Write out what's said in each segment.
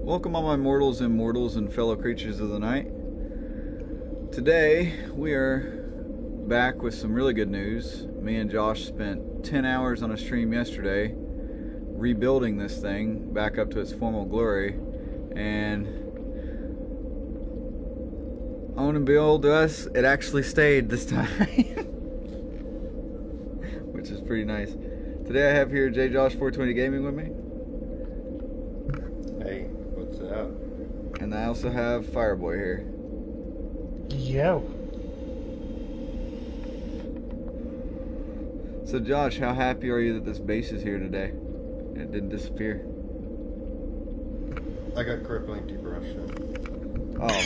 Welcome all my mortals and mortals and fellow creatures of the night. Today we are back with some really good news. Me and Josh spent 10 hours on a stream yesterday rebuilding this thing back up to its formal glory, and unbeknownst to us, it actually stayed this time. Which is pretty nice. Today I have here JJosh420 Gaming with me. Hey, what's up? And I also have Fireboy here. Yo. So Josh, how happy are you that this base is here today? It didn't disappear. I got crippling depression. Oh.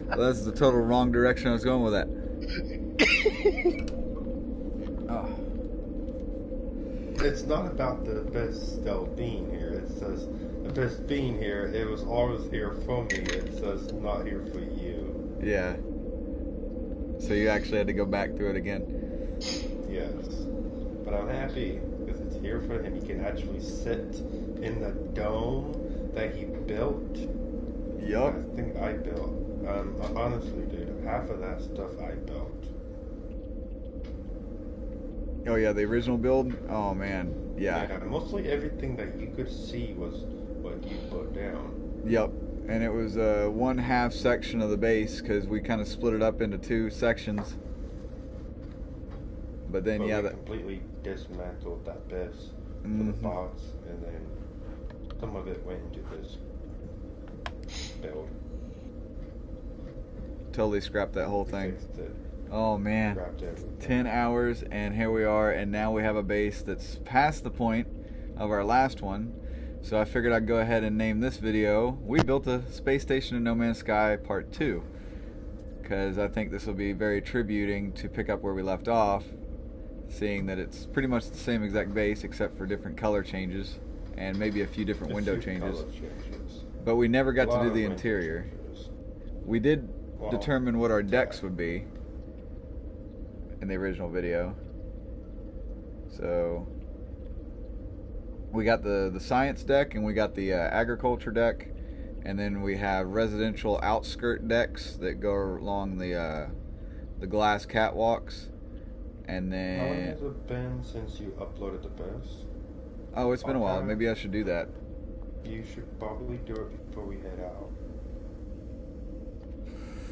Well, that's the total wrong direction I was going with that. Oh. It's not about the best still being here. It says the best being here. It was always here for me. It says not here for you. Yeah. So you actually had to go back through it again. Yes. But I'm happy because it's here for him. He can actually sit in the dome that he built. Yup. I think I built. Honestly, dude, half of that stuff I built. Oh yeah, the original build? Oh man, yeah. Yeah, mostly everything that you could see was what you put down. Yep, and it was one half section of the base because we kind of split it up into two sections. But then we yeah, completely dismantled that base for the box, and then some of it went into this build. Totally scrapped that whole thing. Fixed it. Oh man, 10 hours and here we are, and now we have a base that's past the point of our last one. So I figured I'd go ahead and name this video We Built a Space Station in No Man's Sky Part 2, because I think this will be very tributing to pick up where we left off, seeing that it's pretty much the same exact base except for different color changes and maybe a few different window changes. But we never got to do the interior. We did determine what our decks would be in the original video. So we got the science deck, and we got the agriculture deck, and then we have residential outskirt decks that go along the glass catwalks, and then how long has it been since you uploaded the base? Oh, it's been a while. Maybe I should do that. You should probably do it before we head out.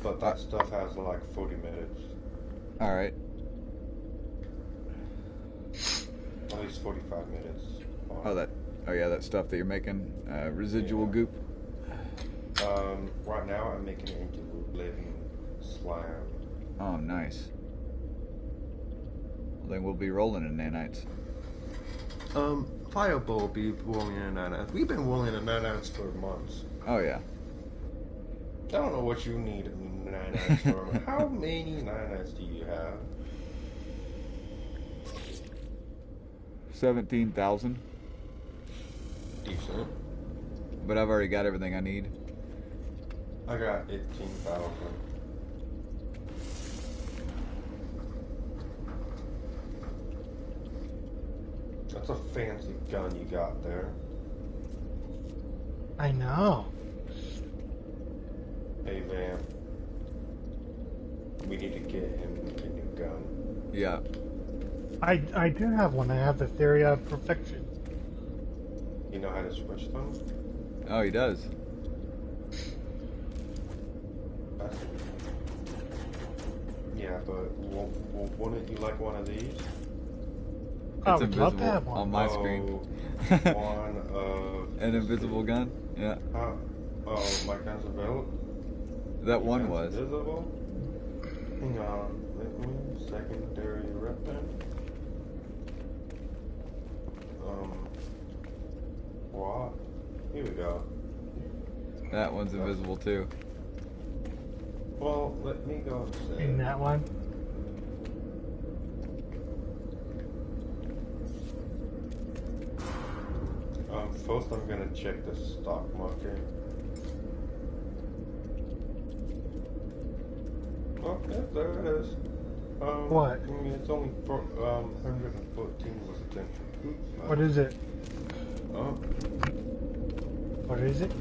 But that stuff has like 40 minutes. Alright. At least 45 minutes. Oh yeah, that stuff that you're making, residual goop. Right now I'm making it into living slime. Oh, nice. Well, then we'll be rolling in nanites. Fireball will be rolling in nanites. We've been rolling in nanites for months. Oh yeah. I don't know what you need nanites for. How many nanites do you have? 17,000. Decent. But I've already got everything I need. I got 18,000. That's a fancy gun you got there. I know. Hey, Van. We need to get him a new gun. Yeah. I do have one. I have the Theory of Perfection. You know how to switch them? Oh, he does. Yeah, but wouldn't you like one of these? I It's would love to invisible have one. on my screen. One of... An invisible gun? Yeah. Oh, my gun's available? That one was. Invisible? Hang on. Let me... Secondary weapon. What? Here we go. That one's invisible too. Well, let me go and say... In that one? First I'm gonna check the stock market. Oh, yeah, there it is. What? I mean, it's only 114 was attention. What is it? Oh. What is it?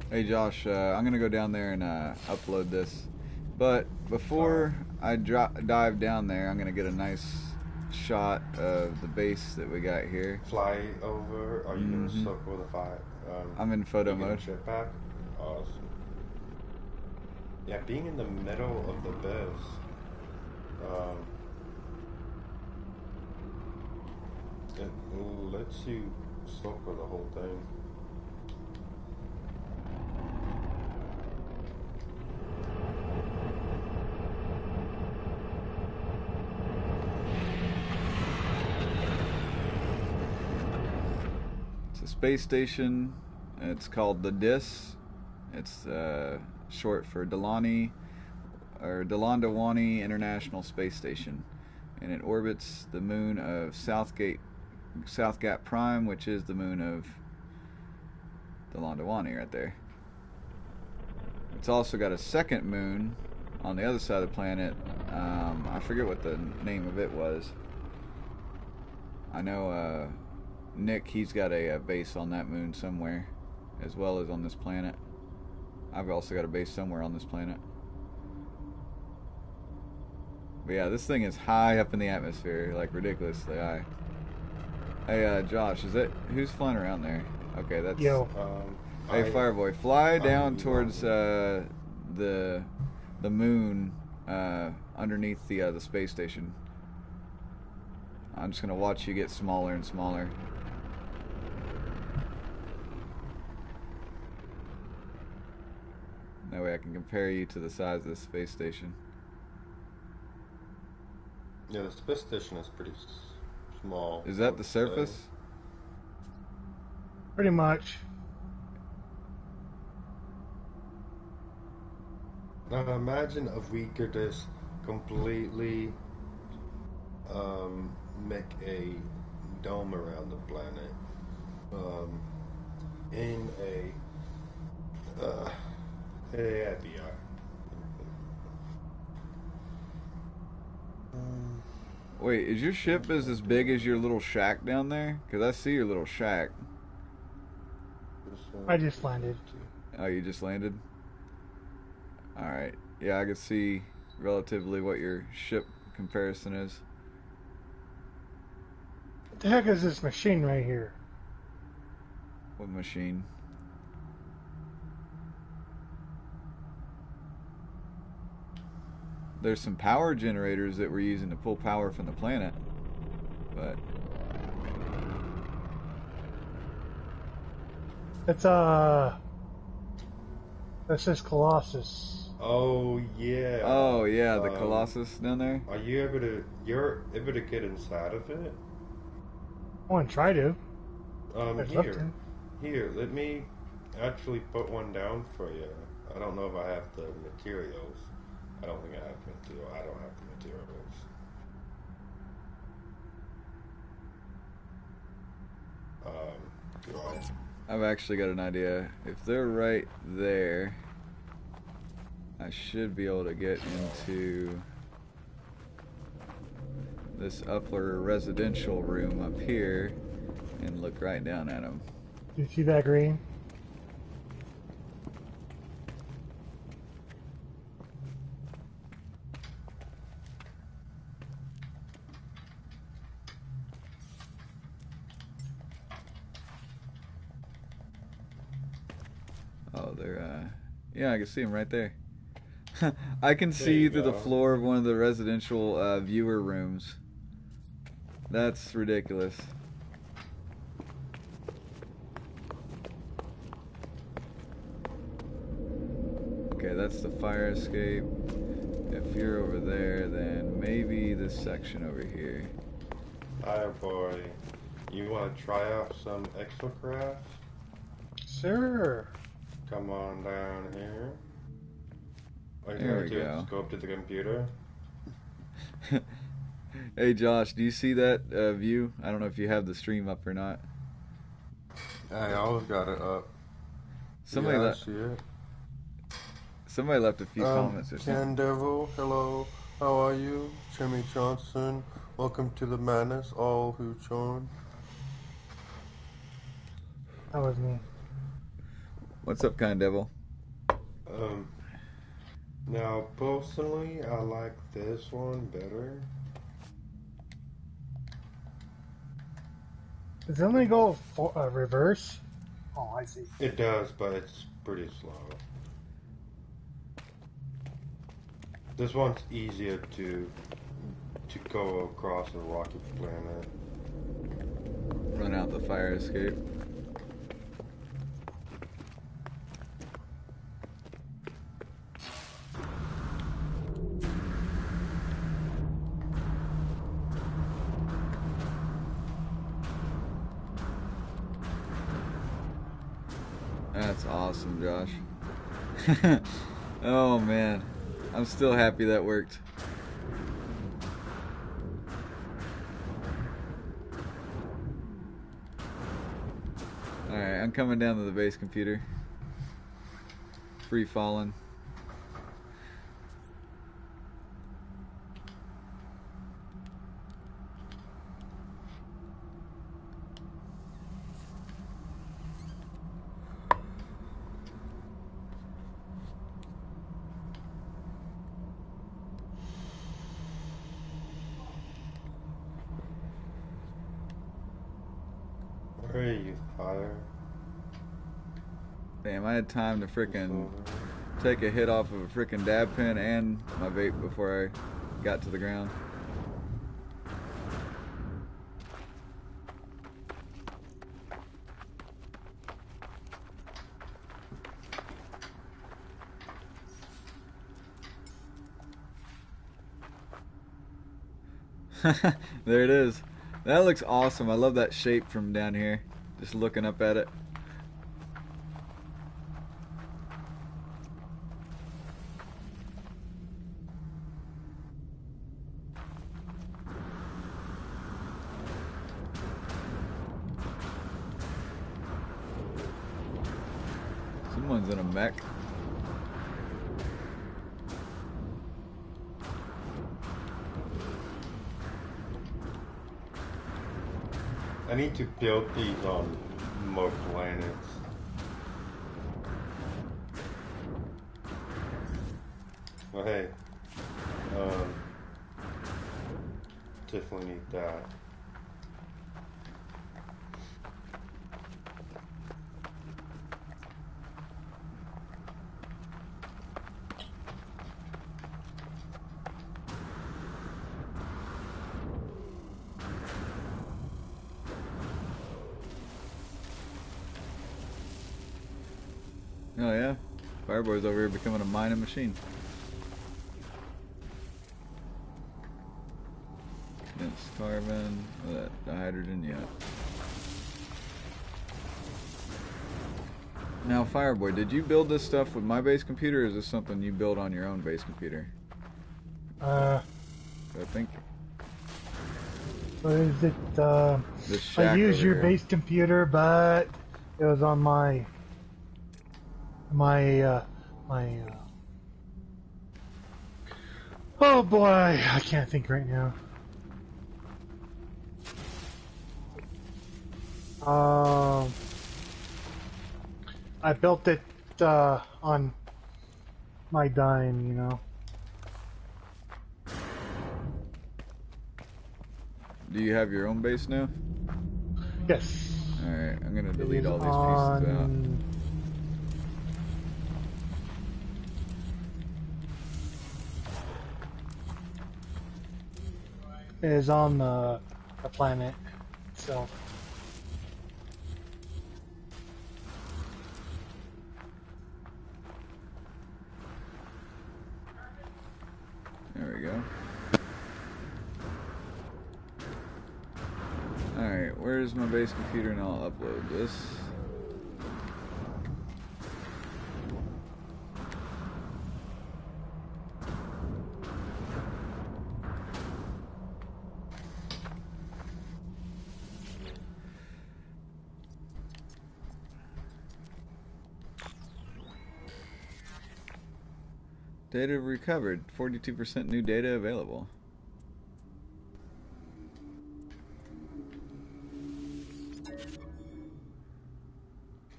Hey Josh, I'm gonna go down there and upload this, but before I dive down there, I'm gonna get a nice shot of the base that we got here. Fly over. Are you gonna circle the fire? I'm in photo mode. Jetpack. Awesome. Yeah, being in the middle of the base. It lets you circle the whole thing. Space station. It's called the D.I.S.S. It's short for Dulanda Wani-International-Space-Station, and it orbits the moon of South Gap Prime, which is the moon of Dulanda Wani right there. It's also got a second moon on the other side of the planet. I forget what the name of it was. I know Nick, he's got a base on that moon somewhere, as well as on this planet. I've also got a base somewhere on this planet. But yeah, this thing is high up in the atmosphere, like ridiculously high. Hey, Josh, is that who's flying around there? Okay, that's Yo. Hey, Fireboy, fly down towards the moon underneath the space station. I'm just gonna watch you get smaller and smaller. That way I can compare you to the size of the space station. Yeah, the space station is pretty small. Is that the surface? Pretty much. Now imagine if we could just completely make a dome around the planet in a VR. Wait, is your ship as big as your little shack down there? Because I see your little shack. I just landed. Oh, you just landed? Alright. Yeah, I can see relatively what your ship comparison is. What the heck is this machine right here? What machine? There's some power generators that we're using to pull power from the planet, but It's that says Colossus. Oh yeah. Oh yeah, the Colossus down there. Are you able to? You're able to get inside of it? I want to try to. Here. Let me actually put one down for you. I don't know if I have the materials. I don't think I have the material. I don't have the materials. I've actually got an idea. If they're right there, I should be able to get into this upper residential room up here and look right down at them. Do you see that green? Oh, they're, yeah, I can see them right there. I can see through the floor of one of the residential viewer rooms. That's ridiculous. Okay, that's the fire escape. If you're over there, then maybe this section over here. Hi, boy. You want to try out some exocraft? Sure. Come on down here. There we go. Just go up to the computer. Hey Josh, do you see that view? I don't know if you have the stream up or not. I always got it up. Somebody I see it. Somebody left a few comments or Can something. Devil, hello. How are you? Jimmy Johnson. Welcome to the madness, all who join. That was me. What's up, kind devil? Now, personally, I like this one better. Does it only go for, reverse? Oh, I see. It does, but it's pretty slow. This one's easier to go across a rocky planet. Run out the fire escape. That's awesome, Josh. Oh man, I'm still happy that worked. Alright, I'm coming down to the base computer. Free falling. Where are you, fire? Damn, I had time to frickin' take a hit off of a frickin' dab pen and my vape before I got to the ground. There it is. That looks awesome. I love that shape from down here. Just looking up at it. Someone's in a mech. I need to build these on more planets. Oh hey, definitely need that. Oh yeah, Fireboy's over here becoming a mining machine. It's carbon, the hydrogen, yeah. Now, Fireboy, did you build this stuff with my base computer, or is this something you built on your own base computer? I think. What is it? This shack I used over your here. base computer, but it was on my oh boy, I can't think right now. I built it on my dime, you know. Do you have your own base now? Yes. Alright, I'm gonna It delete is all these pieces out. on. It is on the planet itself. There we go. Alright, where's my base computer, and I'll upload this. Data recovered. 42% new data available.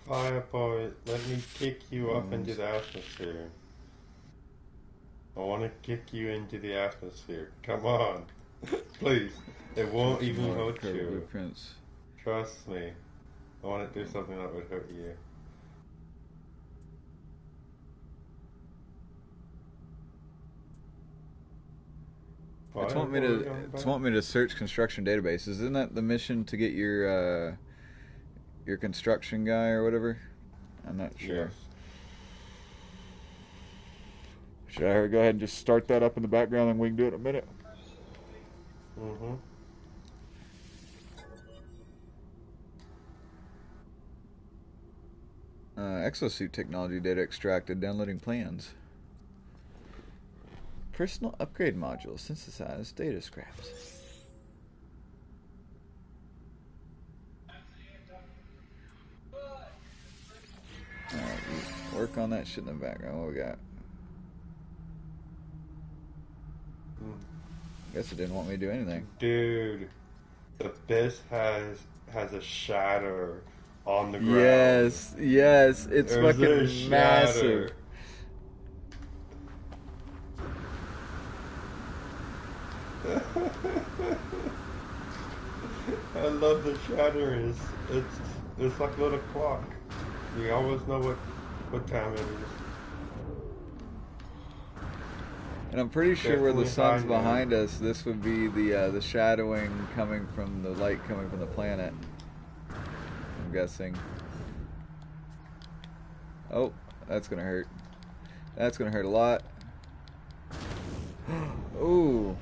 Fireboy, let me kick you up into the atmosphere. I want to kick you into the atmosphere. Come on. Please. It won't even hurt you. Blueprints. Trust me. I want to do something that would hurt you. It's want me to search construction databases. Isn't that the mission to get your construction guy or whatever? I'm not sure. Yes. Should I go ahead and just start that up in the background and we can do it in a minute? Mm-hmm. Exosuit technology data extracted. Downloading plans. Personal upgrade module. Synthesized data scraps. Alright, work on that shit in the background. What we got? Guess it didn't want me to do anything. Dude, the BIS has a shatter on the ground. Yes, yes, it's fucking massive. I love the shatter. It's like a little clock. You always know what time it is. And I'm pretty sure where the sun's behind us, this would be the shadowing coming from the light coming from the planet. I'm guessing. Oh, that's gonna hurt. That's gonna hurt a lot. Ooh.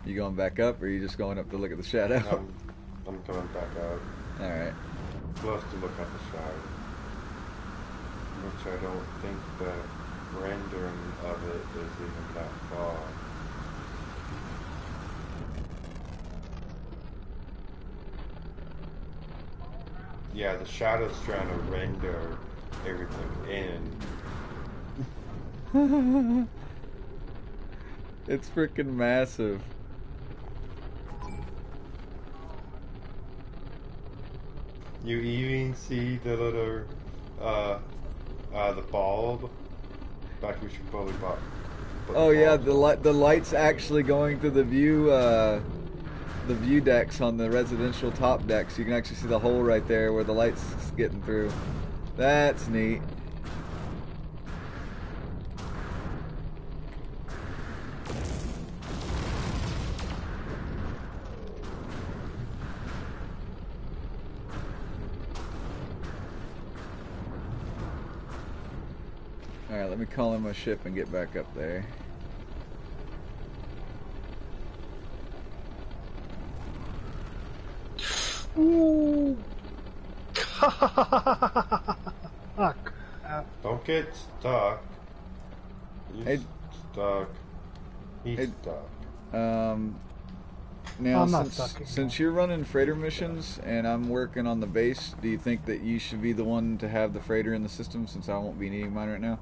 You going back up, or are you just going up to look at the shadow? I'm coming back up. Alright. Plus to look at the shadow. Which I don't think the rendering of it is even that far. Yeah, the shadow's trying to render everything in. It's freaking massive. You even see the little, the bulb. In fact, we should probably put Oh yeah, the light's actually going through the view decks on the residential top decks. You can actually see the hole right there where the light's getting through. That's neat. Alright, let me call in my ship and get back up there. Ooh. Fuck. Don't get stuck. He's stuck. He's stuck. Now, since you're running freighter missions and I'm working on the base, do you think that you should be the one to have the freighter in the system since I won't be needing mine right now?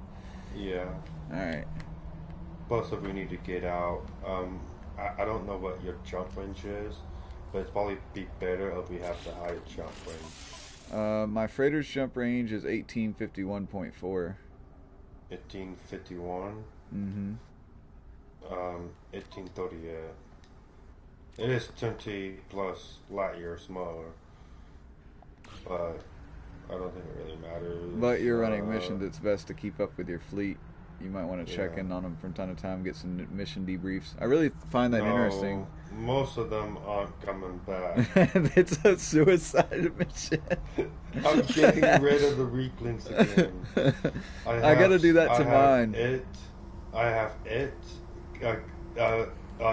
Yeah. Alright. Plus, if we need to get out, I don't know what your jump range is, but it's probably be better if we have the higher jump range. My freighter's jump range is 1851.4. 1851? Mm-hmm. 1838. It is 20 plus light years smaller, but I don't think it really matters. But you're running missions, it's best to keep up with your fleet. You might want to check in on them from time to time, get some mission debriefs. I really find that interesting. Most of them aren't coming back. It's a suicide mission. I'm getting rid of the weaklings again. I gotta do that to mine. I have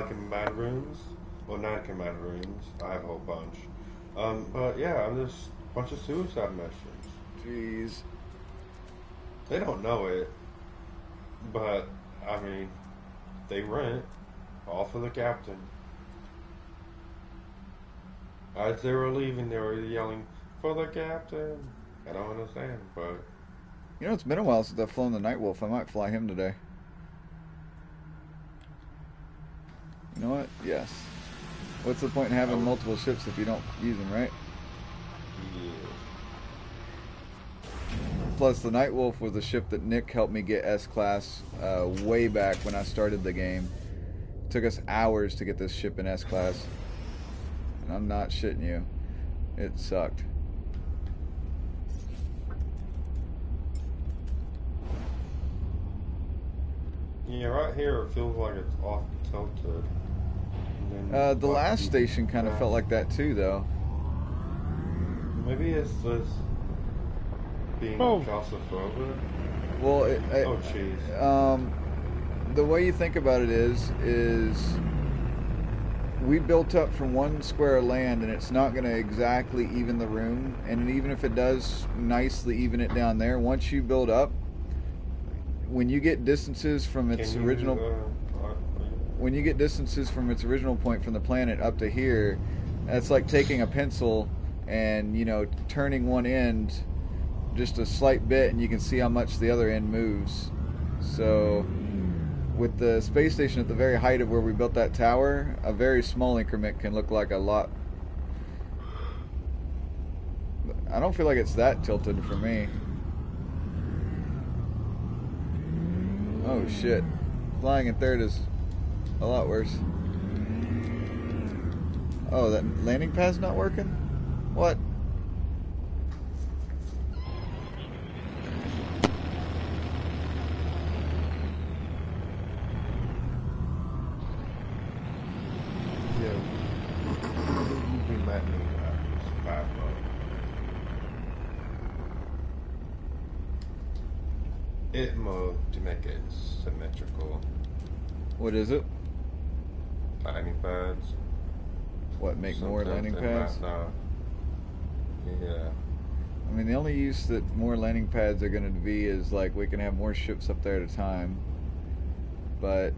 command rooms. Well, not command rooms. I have a whole bunch. But yeah, I'm just Bunch of suicide missions. Jeez. They don't know it, but I mean, they rent all for the captain. As they were leaving, they were yelling for the captain. I don't understand, but You know, it's been a while since I've flown the Night Wolf. I might fly him today. You know what? Yes. What's the point in having multiple ships if you don't use them, right? yeah. Plus, the Night Wolf was a ship that Nick helped me get S-Class way back when I started the game. It took us hours to get this ship in S-Class. And I'm not shitting you. It sucked. Yeah, right here it feels like it's off tilted. The last station kind of felt like that too, though. Maybe it's this being claustrophobic. Well, oh jeez. The way you think about it is we built up from one square of land, and it's not going to exactly even the room. And even if it does nicely even it down there, once you build up, when you get distances from its original, when you get distances from its original point from the planet up to here, that's like taking a pencil and, you know, turning one end just a slight bit, and you can see how much the other end moves. So with the space station at the very height of where we built that tower, a very small increment can look like a lot. I don't feel like it's that tilted for me. Oh shit. Flying in third is a lot worse. Oh, that landing pad's not working? What? Yeah. We met me survive mode. It mode to make it symmetrical. What is it? Landing pads. What, make more landing pads? No. Yeah. I mean, the only use that more landing pads are going to be is like we can have more ships up there at a time. But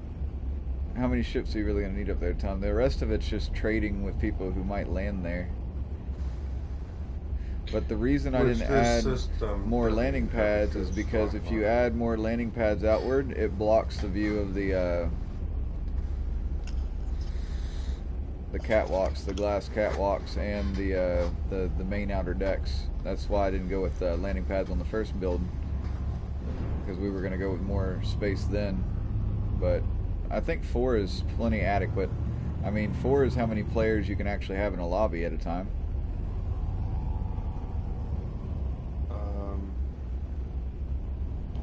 how many ships are you really going to need up there at a time? The rest of it's just trading with people who might land there. But the reason I didn't add more landing pads is because if you add more landing pads outward, it blocks the view of the catwalks, the glass catwalks, and the main outer decks. That's why I didn't go with landing pads on the first build, because we were going to go with more space then. But I think 4 is plenty adequate. I mean, 4 is how many players you can actually have in a lobby at a time.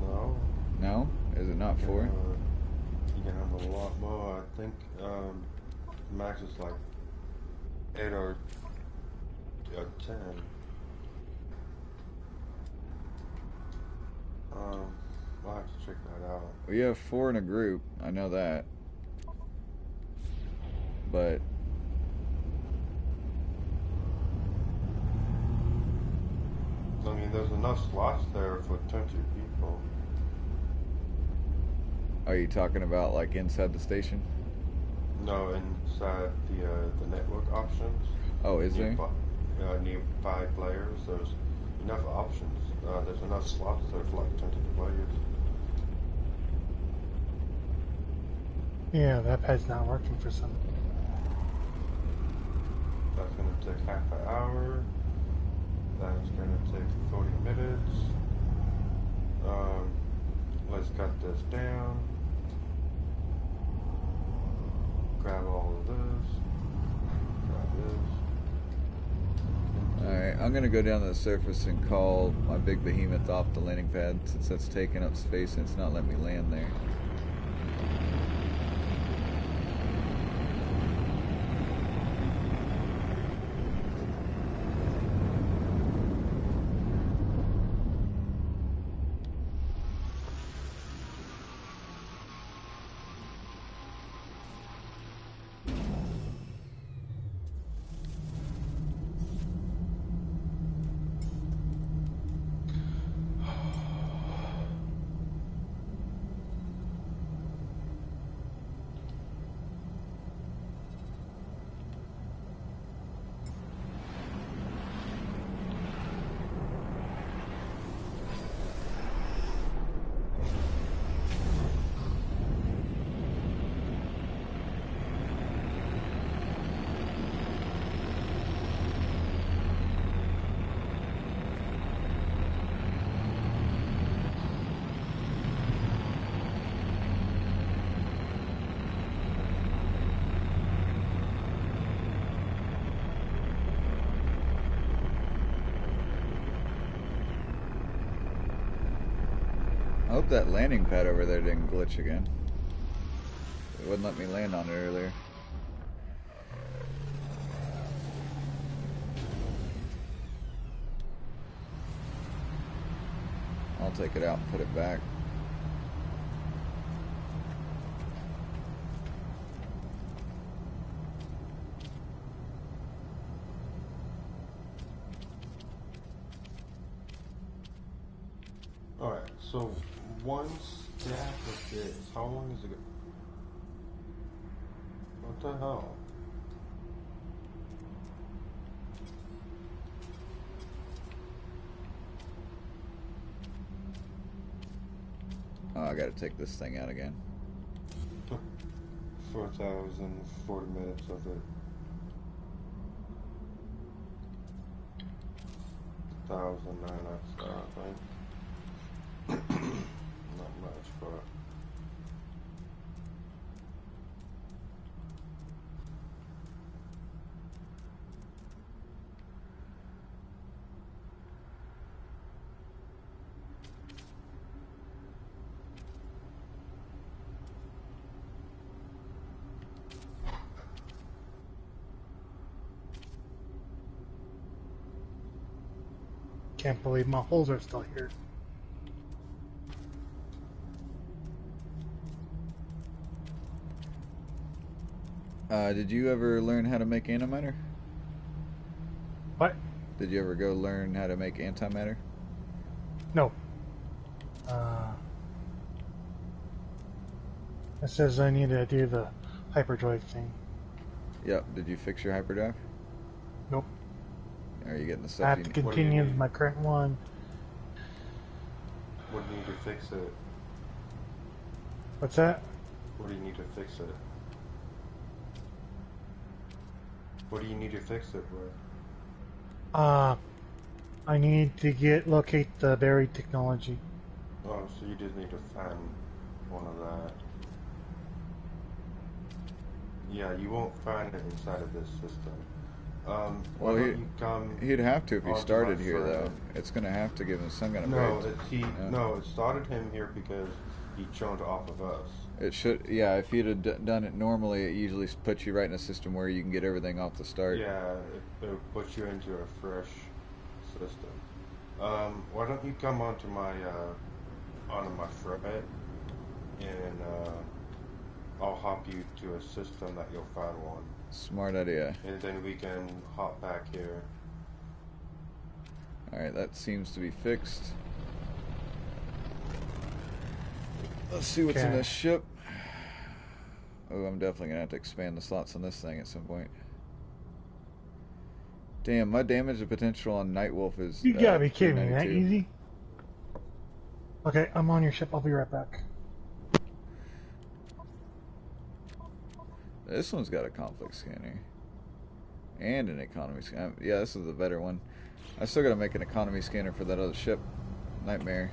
No. No? Is it not 4? You can have a lot more. I think max is like 8 or 10. I'll have to check that out. We have 4 in a group. I know that. But I mean, there's enough slots there for 20 people. are you talking about like inside the station? No, inside the network options. Oh, is there? Near 5 players, there's enough options. There's enough slots there for like 20 players. Yeah, that pad's not working for some. That's going to take half an hour. That's going to take 40 minutes. Let's cut this down. Grab all of this. Grab this. Alright, I'm going to go down to the surface and call my big behemoth off the landing pad, since that's taking up space and it's not letting me land there. I hope that landing pad over there didn't glitch again. It wouldn't let me land on it earlier. I'll take it out and put it back. Alright, so one stack of this, how long is it? What the hell? Oh, I gotta take this thing out again. 4,040 minutes of it. 1,009 outside, right? Not much, but Can't believe my holes are still here. Did you ever learn how to make antimatter? What? Did you ever go learn how to make antimatter? No. It says I need to do the hyperdrive thing. Yep. Did you fix your hyperdrive? Nope. Are you getting the I stuff have you to need? continue my current one. what do you need to fix it? What's that? What do you need to fix it? What do you need to fix it with? I need to locate the buried technology. Oh, so you just need to find one of that. Yeah, you won't find it inside of this system. Why Well, don't you come? he'd have to if he onto started my here, thread? though. It's gonna have to give him some kind of No, break. no, it started him here because he jumped off of us. It should, yeah. If you'd have done it normally, it usually puts you right in a system where you can get everything off the start. Yeah, it puts you into a fresh system. Why don't you come onto my thread, and I'll hop you to a system that you'll find one, Smart idea. and then we can hop back here. All right, that seems to be fixed. Let's see what's in Okay. this ship. Oh, I'm definitely gonna have to expand the slots on this thing at some point. Damn, my damage potential on Nightwolf is. You gotta be kidding me, that 392. easy? Okay, I'm on your ship. I'll be right back. This one's got a conflict scanner and an economy scanner. Yeah, this is the better one. I still gotta make an economy scanner for that other ship, Nightmare.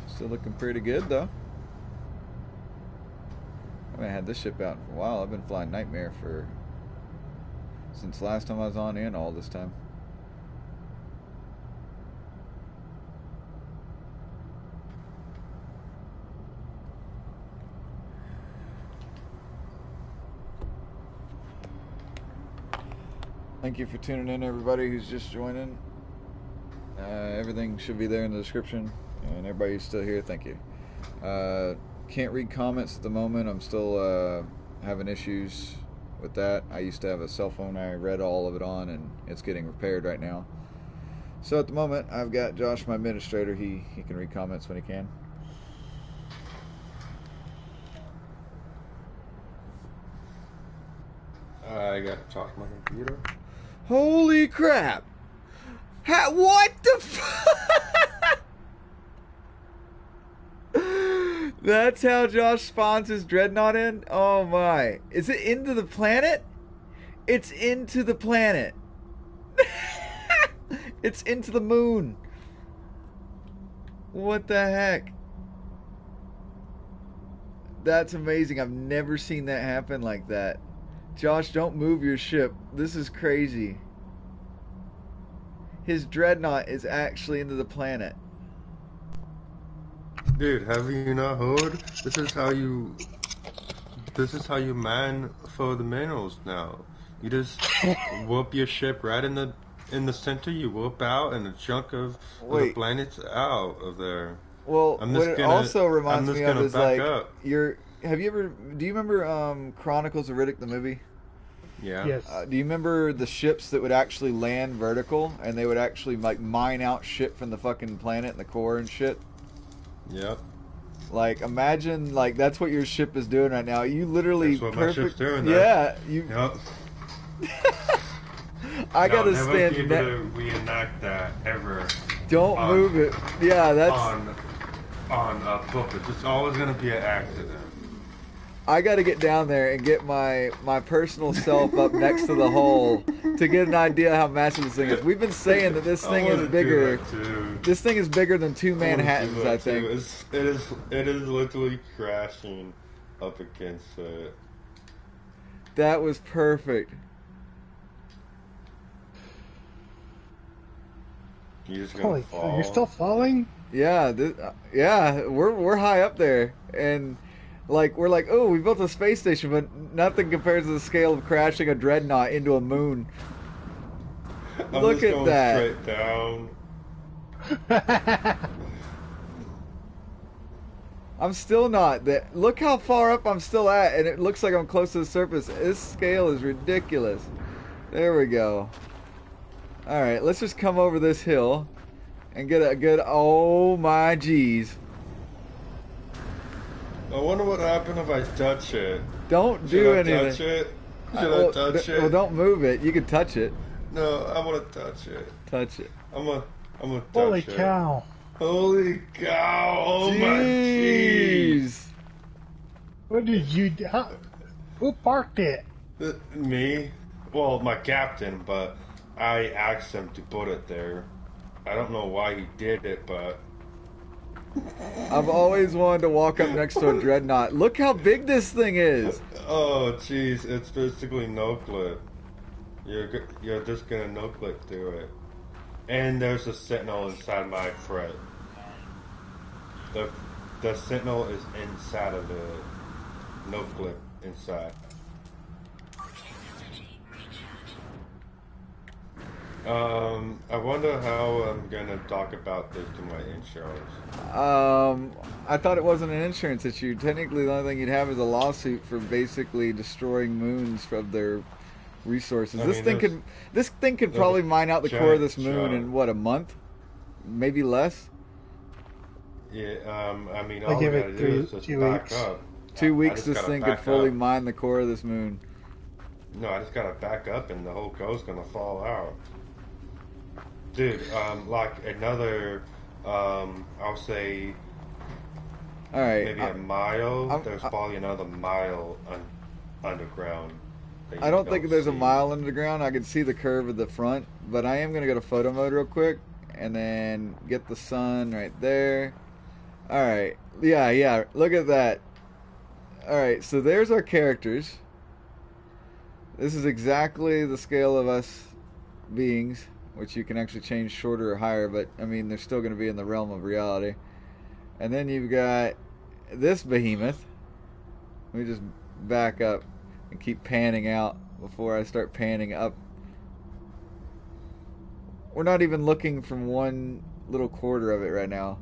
Still looking pretty good though. I haven't had this ship out for a while. I've been flying Nightmare since last time I was on and all this time. Thank you for tuning in, everybody who's just joining. Everything should be there in the description. And everybody who's still here, thank you. Can't read comments at the moment. I'm still having issues with that. I used to have a cell phone I read all of it on, and it's getting repaired right now. So at the moment, I've got Josh, my administrator. He can read comments when he can. I gotta talk to my computer. Holy crap! What the fuck? That's how Josh spawns his dreadnought in? Oh my. Is it into the planet? It's into the planet. It's into the moon. What the heck? That's amazing. I've never seen that happen like that. Josh, don't move your ship. This is crazy. his dreadnought is actually into the planet. Dude, have you not heard? This is how you mine for the minerals now. You just whoop your ship right in the center. You whoop out, and a chunk of the Wait. planet's out of there. Well, what it also reminds me of is like up. do you remember Chronicles of Riddick the movie? Yeah. Yes. Do you remember the ships that would actually land vertical and they would actually like mine out shit from the fucking planet and the core and shit? Yep. Like imagine like that's what your ship is doing right now. You literally That's what my ship's doing. Yeah, you. Yep. I gotta never stand. Be able to reenact that ever. Don't move it. Yeah, that's on purpose. It's always gonna be an accident. I got to get down there and get my personal self up next to the hull to get an idea how massive this thing is. We've been saying that this thing is bigger. This thing is bigger than two Manhattans, I think. It is literally crashing up against it. That was perfect. You're just Holy, gonna fall. you're still falling? Yeah, we're high up there, and like we're like, oh, we built a space station, but nothing compares to the scale of crashing a dreadnought into a moon. Look at that. Straight down. I'm still not. Look how far up I'm still at, and it looks like I'm close to the surface. This scale is ridiculous. There we go. All right, let's just come over this hill and get a good. Oh my geez! I wonder what happened if I touch it. Don't do anything. Touch it? Should I touch it? Well, don't move it. You can touch it. No, I want to touch it. Touch it. I'm gonna touch Holy it. cow! Holy cow! Oh my jeez! What did you do? Who parked it? Me? Well, my captain, but I asked him to put it there. I don't know why he did it, but I've always wanted to walk up next to a dreadnought. Look how big this thing is. oh jeez, it's basically no clip. You're just gonna no clip through it. And there's a sentinel inside my fret. The sentinel is inside of the no clip inside. I wonder how I'm gonna talk about this to my insurance. I thought it wasn't an insurance issue. Technically, the only thing you'd have is a lawsuit for basically destroying moons of their resources. This thing could probably mine out the core of this moon in what, a month, maybe less. Yeah, I mean, I all give we it gotta do is just 2 back weeks. up. 2 weeks, this gotta thing back could fully up. mine the core of this moon. No, I just gotta back up and the whole coast's gonna fall out. Dude, like another, I'll say All right. maybe a mile. I'm- There's probably another mile underground. that I you don't think there's a see. mile underground. I can see the curve of the front, but I am going to go to photo mode real quick and then get the sun right there. All right. Yeah. Look at that. All right. So there's our characters. This is exactly the scale of us beings, which you can actually change shorter or higher, but I mean, they're still going to be in the realm of reality. And then you've got this behemoth. Let me just back up and keep panning out before I start panning up. We're not even looking from one little quarter of it right now.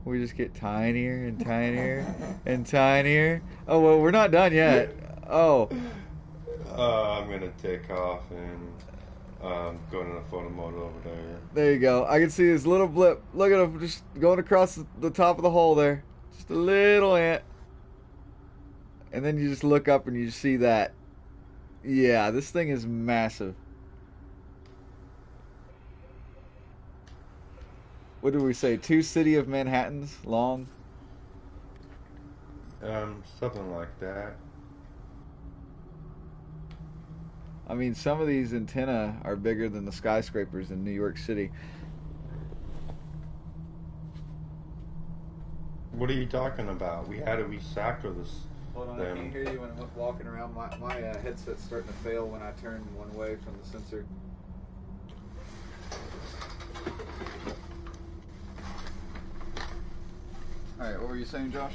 We just get tinier and tinier and tinier. Oh, well, we're not done yet. Oh. I'm gonna take off and go into the photo mode over there. There you go. I can see this little blip. Look at him just going across the top of the hole there. Just a little ant. And then you just look up and you see that. Yeah, this thing is massive. What did we say? 2 city of Manhattans long? Something like that. I mean, some of these antennae are bigger than the skyscrapers in New York City. What are you talking about? We had to refactor this. Hold on, I can't hear you when I'm walking around. My headset's starting to fail when I turn one way from the sensor. Alright, what were you saying, Josh?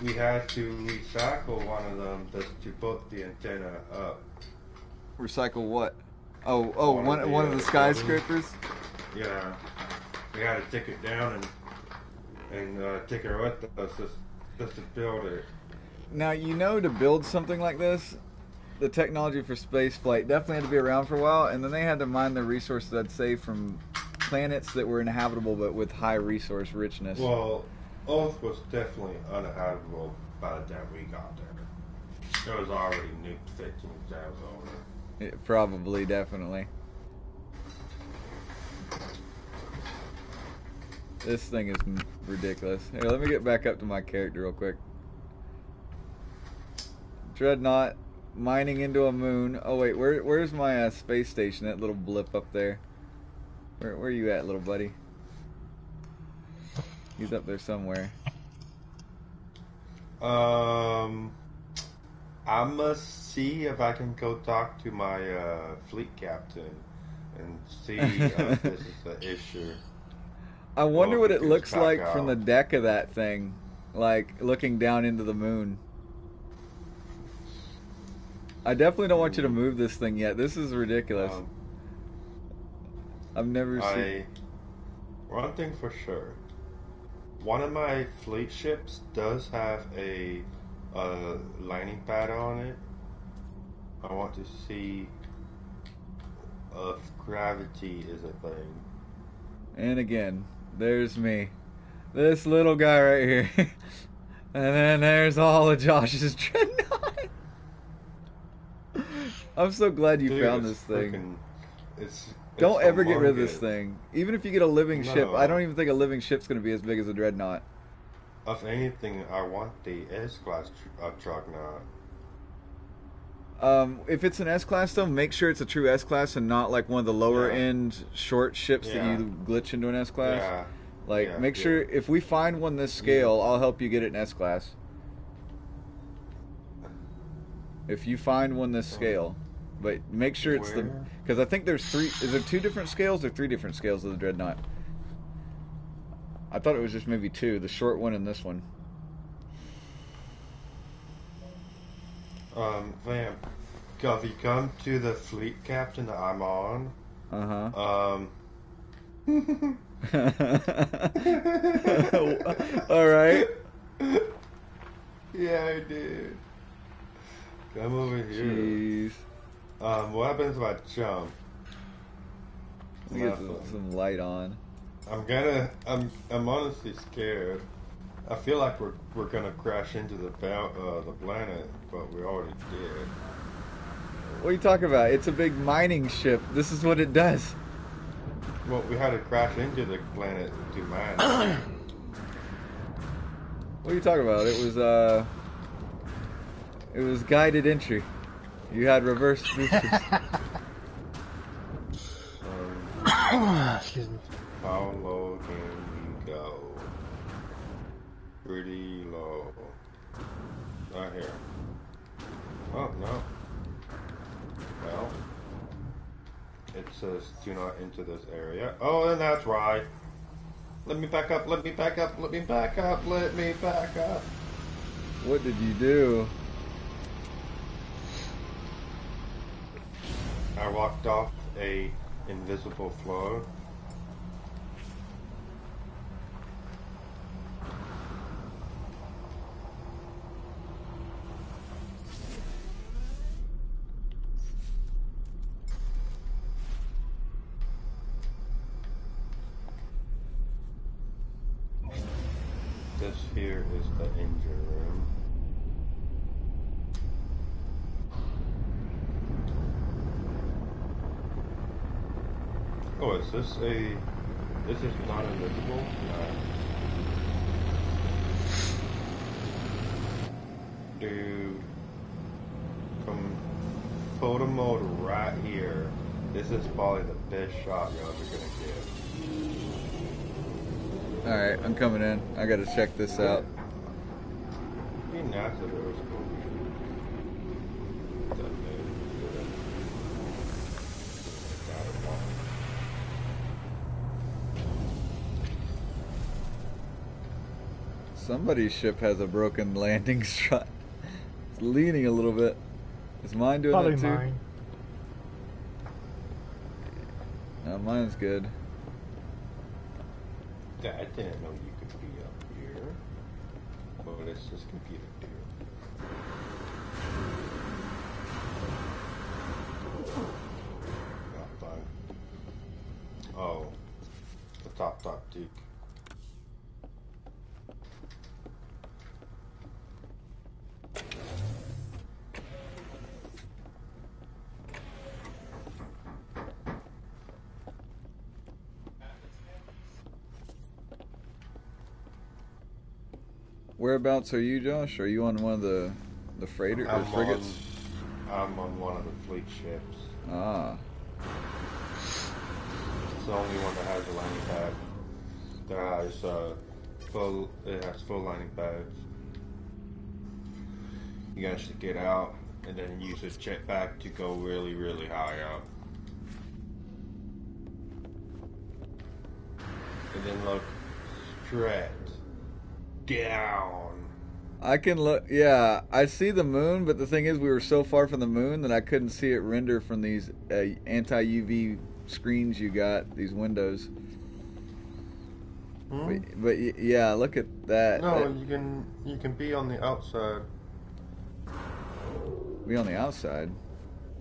We had to recycle one of them just to put the antenna up. Recycle what? One of the skyscrapers? Yeah. We had to take it down and take it with us just to build it. Now, you know, to build something like this, the technology for space flight definitely had to be around for a while, and then they had to mine the resources, I'd say, from planets that were inhabitable but with high resource richness. Well, Earth was definitely uninhabitable by the time we got there. It was already nuked 15 times over. Probably, definitely. This thing is ridiculous. Here, let me get back up to my character real quick. Dreadnought mining into a moon. Oh wait, where's my space station? That little blip up there. Where are you at, little buddy? He's up there somewhere. I must see if I can go talk to my fleet captain and see if this is an issue. I wonder what it looks like out from the deck of that thing, like looking down into the moon. I definitely don't want you to move this thing yet. This is ridiculous. I've never seen. One thing for sure. One of my fleet ships does have a landing pad on it. I want to see if gravity is a thing. And again, there's me. This little guy right here. And then there's all of Josh's dreadnought. I'm so glad you found this thing. Don't ever get rid of this thing. Even if you get a living ship, I don't even think a living ship's going to be as big as a dreadnought. If anything, I want the S-class truck now. If it's an S-class though, make sure it's a true S-class and not like one of the lower end short ships that you glitch into an S-class. Yeah. Like, make sure if we find one this scale, I'll help you get it in S-class. If you find one this scale. But make sure it's because I think there's three. Is there two different scales or three different scales of the dreadnought? I thought it was just maybe two, the short one and this one. Vamp, if you come to the fleet captain that I'm on, all right. Yeah, I did. Come over here. Jeez. What happens if I jump? Let me get some light on. I'm honestly scared. I feel like we're gonna crash into the planet, but we already did. What are you talking about? It's a big mining ship. This is what it does. Well, we had to crash into the planet to mine. What are you talking about? It was guided entry. You had reverse boosters. Excuse me. How low can we go? Pretty low. Not here. Oh, no. Well, it says do not enter this area. Oh, then that's right. Let me back up, let me back up, let me back up, let me back up. What did you do? I walked off a invisible floor. This here is the engine room. Oh, is this this is not invisible? No. Dude, from photo mode right here, this is probably the best shot you're ever gonna get. Alright, I'm coming in. I gotta check this out. Be nice if it was cool. Somebody's ship has a broken landing strut. It's leaning a little bit. Is mine doing Probably that too? mine. No, mine's good. I didn't know you could be up here. But it's just computer too. Not fun. Oh. The top teak. Whereabouts are you, Josh? Are you on one of the freighter or frigates? I'm on one of the fleet ships. Ah. It's the only one that has a landing pad. That has it has full landing pads. You guys should get out and then use a jetpack to go really, really high up. And then look straight down. I can look. Yeah, I see the moon, but the thing is, we were so far from the moon that I couldn't see it render from these anti-UV screens you got. These windows. But yeah, look at that. No, you can be on the outside. Be on the outside.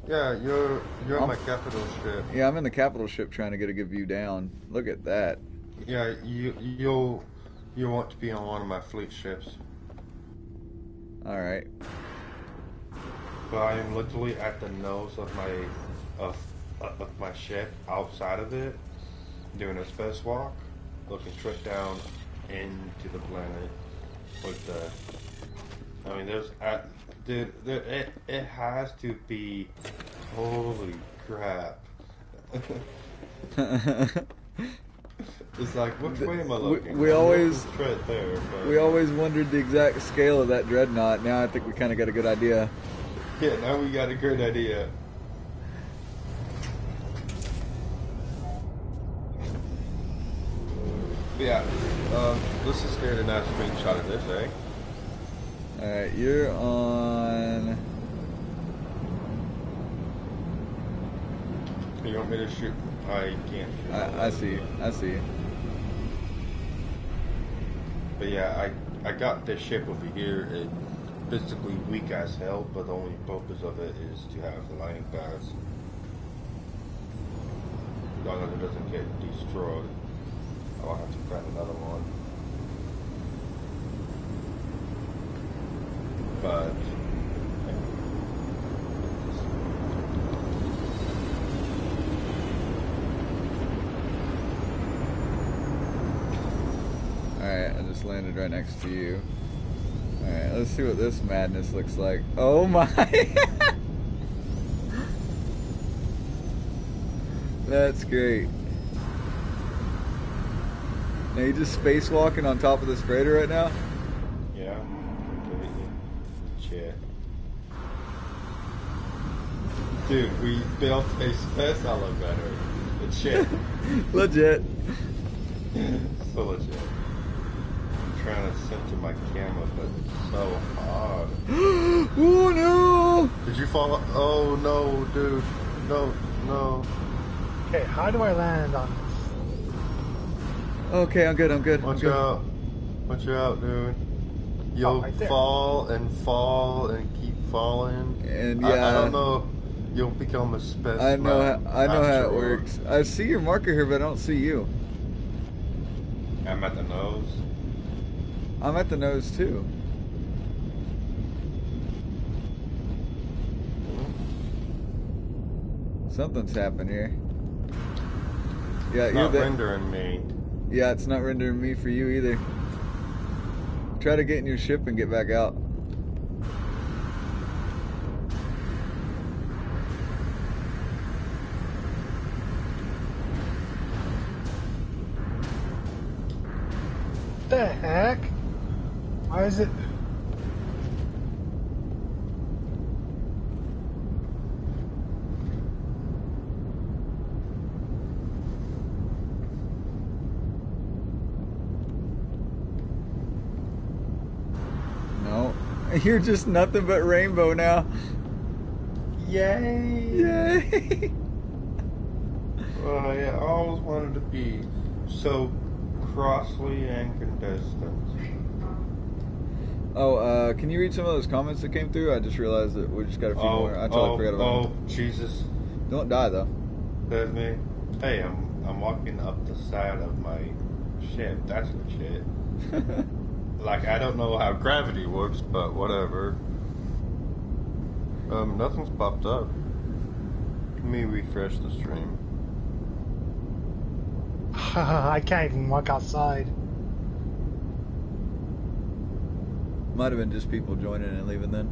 Yeah, you're on my capital ship. Yeah, I'm in the capital ship trying to get a good view down. Look at that. Yeah, you want to be on one of my fleet ships. All right. But I am literally at the nose of my ship, outside of it, doing a spacewalk, looking straight down into the planet. With the, I mean, dude, it has to be. Holy crap! It's like, which way am I looking? We always straight there. But we always wondered the exact scale of that dreadnought. Now I think we kind of got a good idea. yeah, now we got a good idea. Yeah, let's just get a nice screenshot of this, eh? Alright, you're on. You want me to shoot? I can't shoot. I see. I see. But yeah, I got this ship over here. It's basically weak as hell, but the only purpose of it is to have the landing pads. As long as it doesn't get destroyed, I'll have to find another one. But Alright, I just landed right next to you. Alright, let's see what this madness looks like. Oh my! That's great. Now you just spacewalking on top of this freighter right now? yeah, completely. Shit. Dude, we built a space elevator. It's shit. Legit. So legit. I'm trying to center my camera, but it's so hard. Oh no! Did you fall? Oh no, dude. No, no. Okay, how do I land on this? Okay, I'm good, I'm good. Watch I'm good. out. Watch out, dude. You'll right there. fall and keep falling. And I yeah, don't know. You'll become a space. I know how it afterward. works. I see your marker here, but I don't see you. I'm at the nose. I'm at the nose too. Something's happened here. Yeah, It's you're not there. rendering me. Yeah, it's not rendering me for you either. Try to get in your ship and get back out. The heck? Why is it? You're just nothing but rainbow now. Yay! Yay! Well, yeah, I always wanted to be so crossly incandescent. Oh, can you read some of those comments that came through? I just realized that we just got a few more. I totally forgot about them. Oh, Jesus. Don't die, though. That's me. Hey, I'm walking up the side of my ship. That's legit. Like, I don't know how gravity works, but whatever. Nothing's popped up. Let me refresh the stream. I can't even walk outside. Might have been just people joining and leaving then.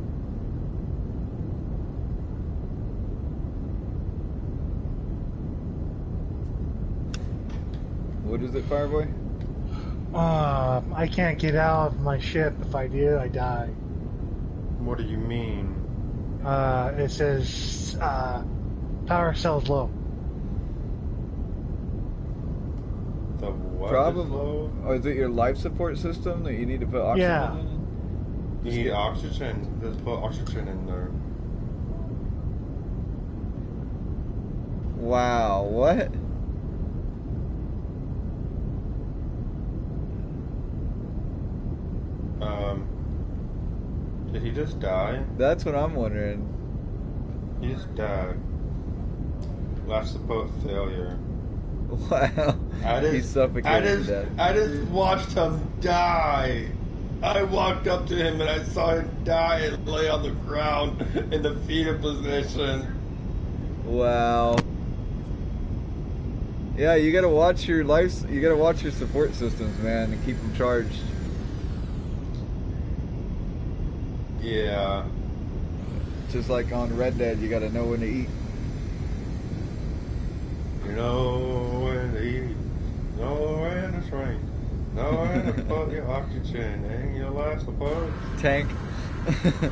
What is it, Fireboy? I can't get out of my ship. If I do, I die. What do you mean? It says power cells low. The what? Probably. Is low? Or is it your life support system that you need to put oxygen Yeah. in? You need oxygen. Let's put oxygen in there. Wow, what? Did he just die? That's what I'm wondering. He just died. Life support failure. Wow. He suffocated to death. I just watched him die. I walked up to him and I saw him die and lay on the ground in the fetal position. Wow. Yeah, you gotta watch your you gotta watch your support systems, man, and keep them charged. Yeah. Just like on Red Dead, you gotta know when to eat. You know when to eat, know when to drink, know when to put your oxygen in your life support. Tank. Yeah.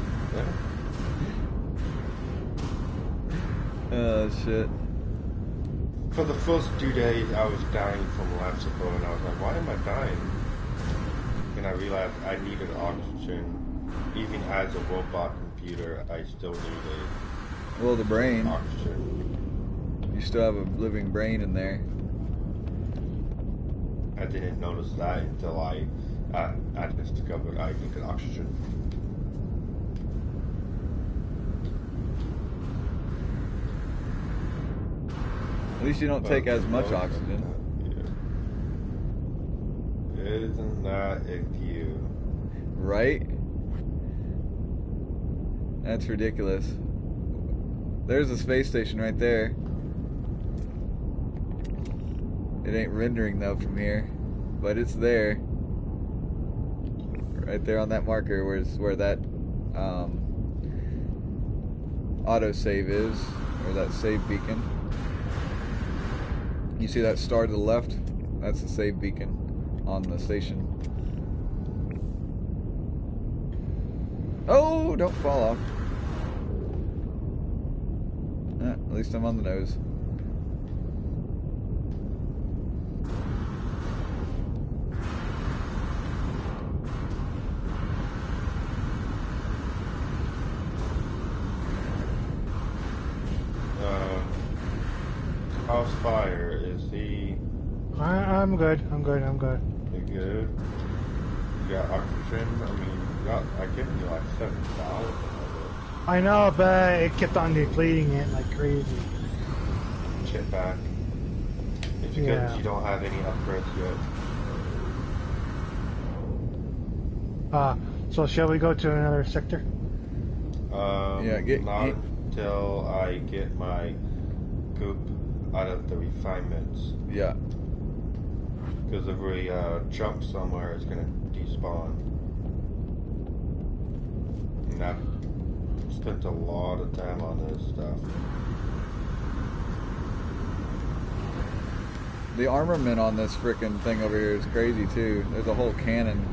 Oh, shit. For the first 2 days, I was dying from life support, and I was like, why am I dying? And I realized I needed oxygen. Even as a robot computer, I still needed Well, the brain. oxygen. You still have a living brain in there. I didn't notice that until I discovered I needed oxygen. At least you don't take as much oxygen. Yeah. Isn't that a view? Right? That's ridiculous. There's a space station right there. It ain't rendering though from here, but it's there. Right there on that marker where that autosave is, or that save beacon. You see that star to the left? That's the save beacon on the station. Oh, don't fall off. At least I'm on the nose. How's Fire? Is he... I'm good. I'm good. You good? You got oxygen? I mean, I give you like 7,000. I know, but it kept on depleting it like crazy. Chip back. It's because Yeah. you don't have any upgrades yet. So shall we go to another sector? Yeah, not until I get my goop out of the refinements. Yeah. Because if we jump somewhere, it's gonna despawn. And I've spent a lot of time on this stuff. The armament on this frickin' thing over here is crazy too. There's a whole cannon.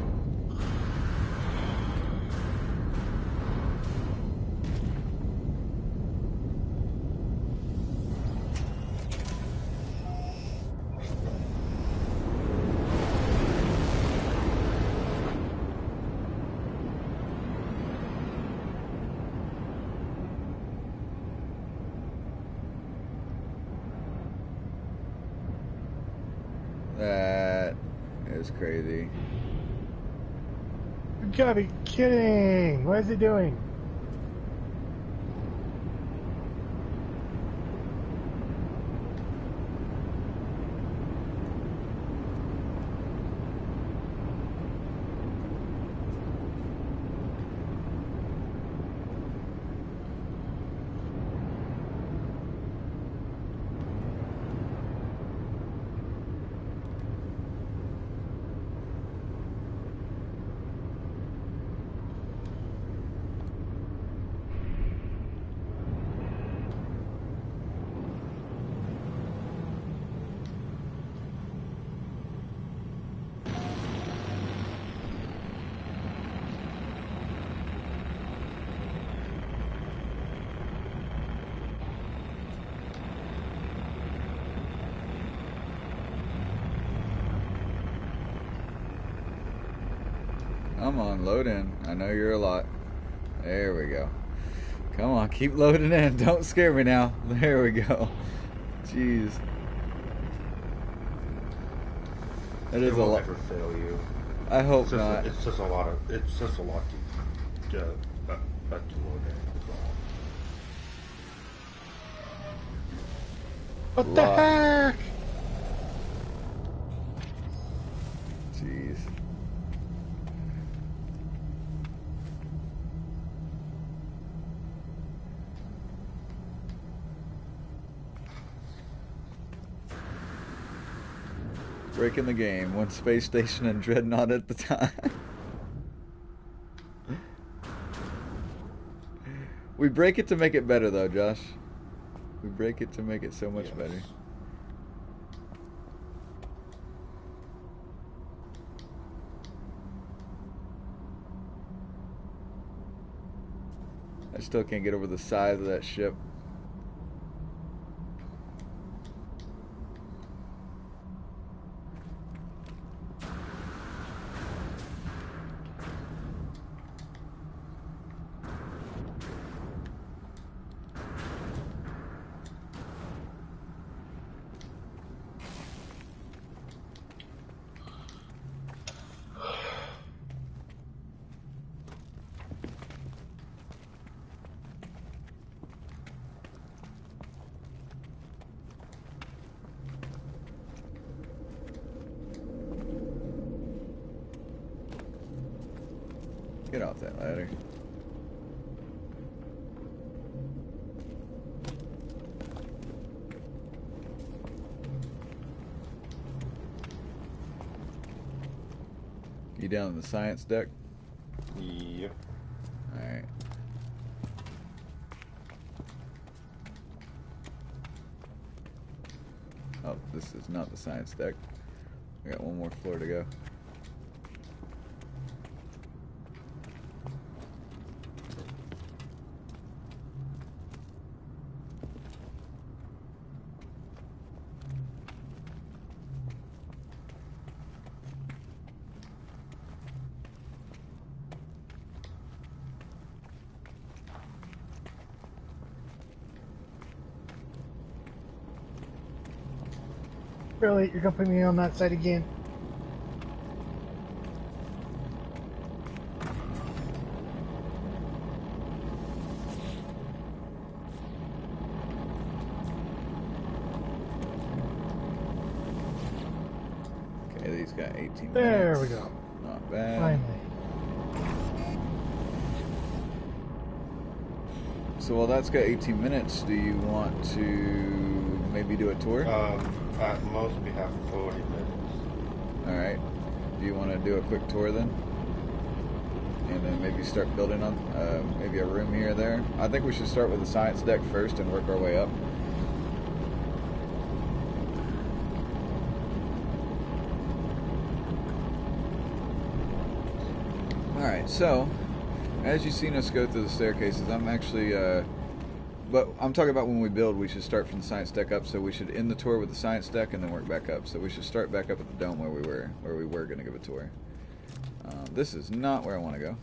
That is crazy. You gotta be kidding! What is it doing? Come on, load in. I know you're a lot. There we go. Come on, keep loading in. Don't scare me now. There we go. Jeez. That is a lot. Never fail you. I hope not. It's just a lot to load in. That's all. What the heck? Jeez. Breaking the game. One space station and dreadnought at the time. We break it to make it better, though, Josh. We break it to make it so much better. I still can't get over the size of that ship. Get off that ladder. You down on the science deck? Yep. Alright. Oh, this is not the science deck. We got one more floor to go. Really? You're gonna put me on that side again? Okay, these got 18 minutes. There we go. Not bad. Finally. So while that's got 18 minutes, do you want to maybe do a tour? At most we have 40 minutes. Alright. Do you want to do a quick tour then? And then maybe start building on maybe a room here or there? I think we should start with the science deck first and work our way up. Alright, so as you've seen us go through the staircases, I'm actually but I'm talking about when we build, we should start from the science deck up, so we should end the tour with the science deck and then work back up. So we should start back up at the dome where we were going to give a tour. This is not where I want to go.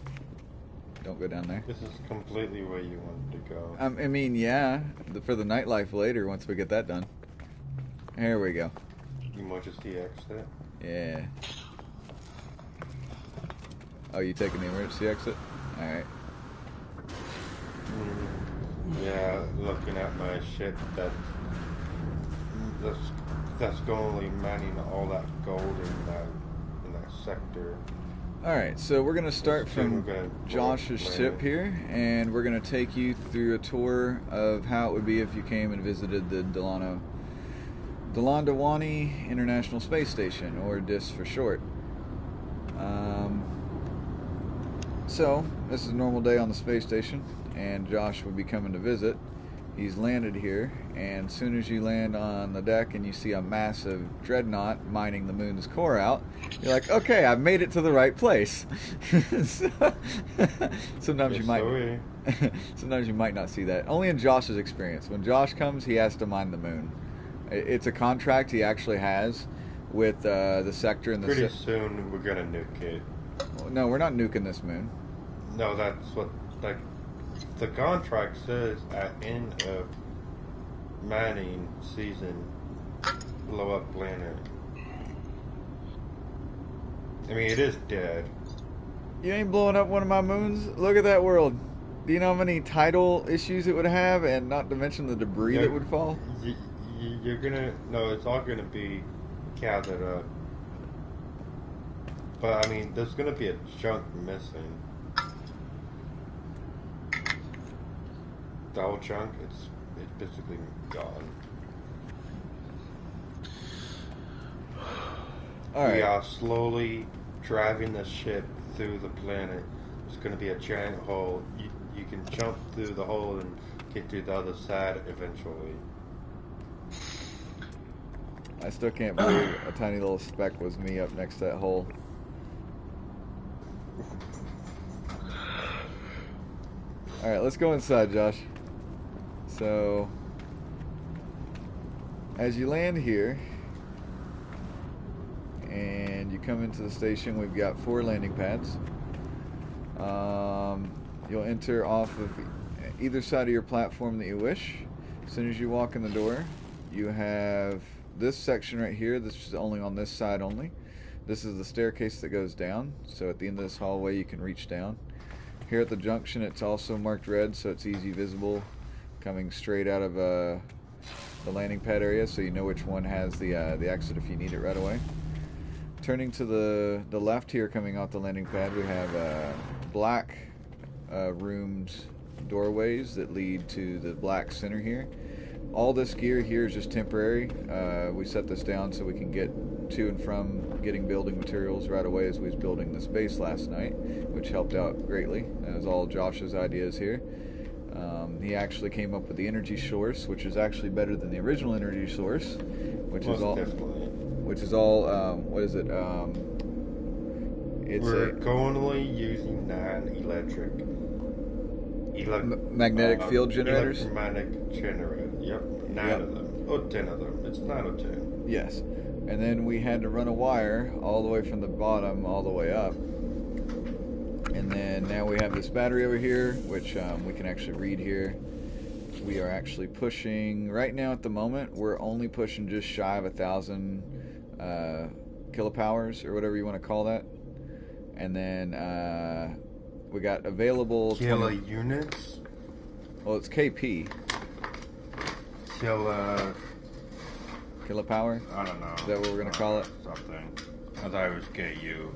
Don't go down there. This is completely where you wanted to go. I mean, yeah, for the nightlife later once we get that done. Here we go. You emergency exit? Yeah. Oh, you taking the emergency exit? Alright. Yeah, looking at my ship, that's going mining all that gold in that sector. Alright, so we're going to start from Josh's ship here, and we're going to take you through a tour of how it would be if you came and visited the Dulanda Wani-International-Space-Station, or DIS for short. So, this is a normal day on the space station, and Josh would be coming to visit. He's landed here, and as soon as you land on the deck and you see a massive dreadnought mining the moon's core out, you're like, okay, I've made it to the right place. Sometimes you might not see that. Only in Josh's experience. When Josh comes, he has to mine the moon. It's a contract he actually has with the sector and the. Pretty soon we're gonna nuke it. No, we're not nuking this moon. No, that's what the contract says at end of mining season. Blow up planet. I mean, it is dead. You ain't blowing up one of my moons. Look at that world. Do you know how many tidal issues it would have, and not to mention the debris that would fall? You're gonna it's all gonna be gathered up. But I mean, there's gonna be a chunk missing. The whole chunk, it's basically gone. All right. We are slowly driving the ship through the planet. There's gonna be a giant hole. You can jump through the hole and get to the other side eventually. I still can't believe a tiny little speck was me up next to that hole. Alright, let's go inside, Josh. So, as you land here, and you come into the station, we've got 4 landing pads. You'll enter off of either side of your platform that you wish. As soon as you walk in the door, you have this section right here. This is only on this side only. This is the staircase that goes down. So at the end of this hallway, you can reach down. Here at the junction, it's also marked red, so it's easy visible coming straight out of the landing pad area, so you know which one has the exit if you need it right away. Turning to the left here, coming off the landing pad, we have black rooms, doorways that lead to the black center here. All this gear here is just temporary. We set this down so we can get to and from getting building materials right away as we was building this base last night, which helped out greatly. That was all Josh's ideas here. He actually came up with the energy source, which is actually better than the original energy source, which is all what is it? We're currently using non-electric magnetic field generators. Electromagnetic generator. Yep, 9 of them. Oh, 10 of them. It's 9 or 10. Yes, and then we had to run a wire all the way from the bottom all the way up. And then now we have this battery over here, which we can actually read here. We are actually pushing, right now at the moment, we're only pushing just shy of 1,000 kilopowers, or whatever you want to call that. And then we got available... Kilo units? Well, it's KP. Kilopower? I don't know. Is that what we're going to call it? Something. I thought it was KU.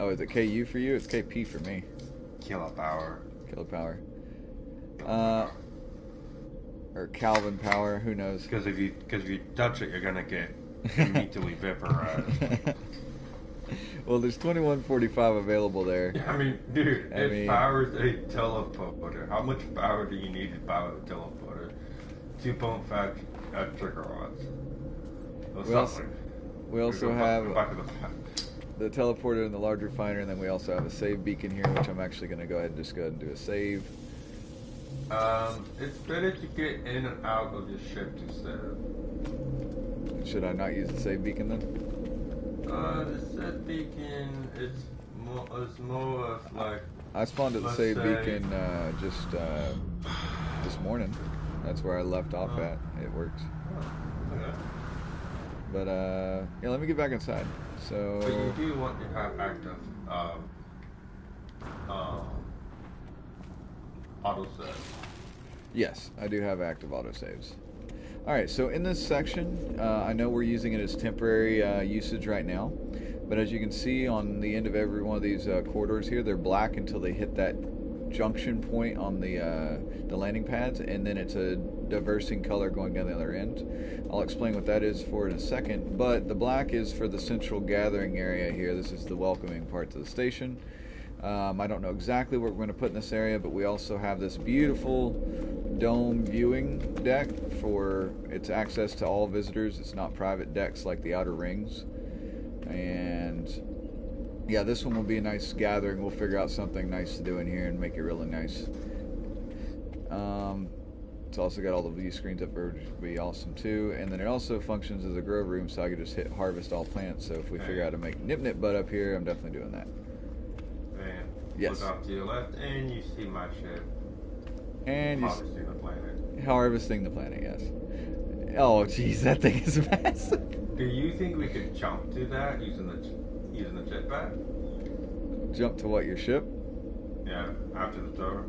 Oh, is it KU for you? It's KP for me. Kilopower. Kilopower. Or Calvin power, who knows? Because if you touch it, you're gonna get immediately vaporized. Well, there's 2145 available there. I mean, dude, it powers a teleporter. How much power do you need to power a teleporter? 2.5 gigawatts. We also have the teleporter and the large refiner, and then we also have a save beacon here, which I'm actually going to go ahead and do a save. It's better to get in and out of your ship to save. Should I not use the save beacon then? The save beacon is more of like... I spawned at the save beacon just this morning. That's where I left off at. It works. Okay. But yeah, let me get back inside. So. But you do want to have active autosave. Yes, I do have active autosaves. Alright, so in this section, I know we're using it as temporary usage right now, but as you can see on the end of every one of these corridors here, they're black until they hit that junction point on the landing pads, and then it's a diversing color going down the other end. I'll explain what that is for in a second, but the black is for the central gathering area here. This is the welcoming part to the station. I don't know exactly what we're going to put in this area, but we also have this beautiful dome viewing deck for its access to all visitors. It's not private decks like the outer rings. And yeah, this one will be a nice gathering. We'll figure out something nice to do in here and make it really nice. It's also got all the view screens up there, which would be awesome too. And then it also functions as a grow room, so I could just hit harvest all plants. So if we figure out how to make nip butt up here, I'm definitely doing that. And yes. Look off to your left, and you see my ship. And harvesting the planet. Harvesting the planet, yes. Oh, jeez, that thing is massive. Do you think we could jump to that using the jetpack? Jump to what, your ship? Yeah, after the tower.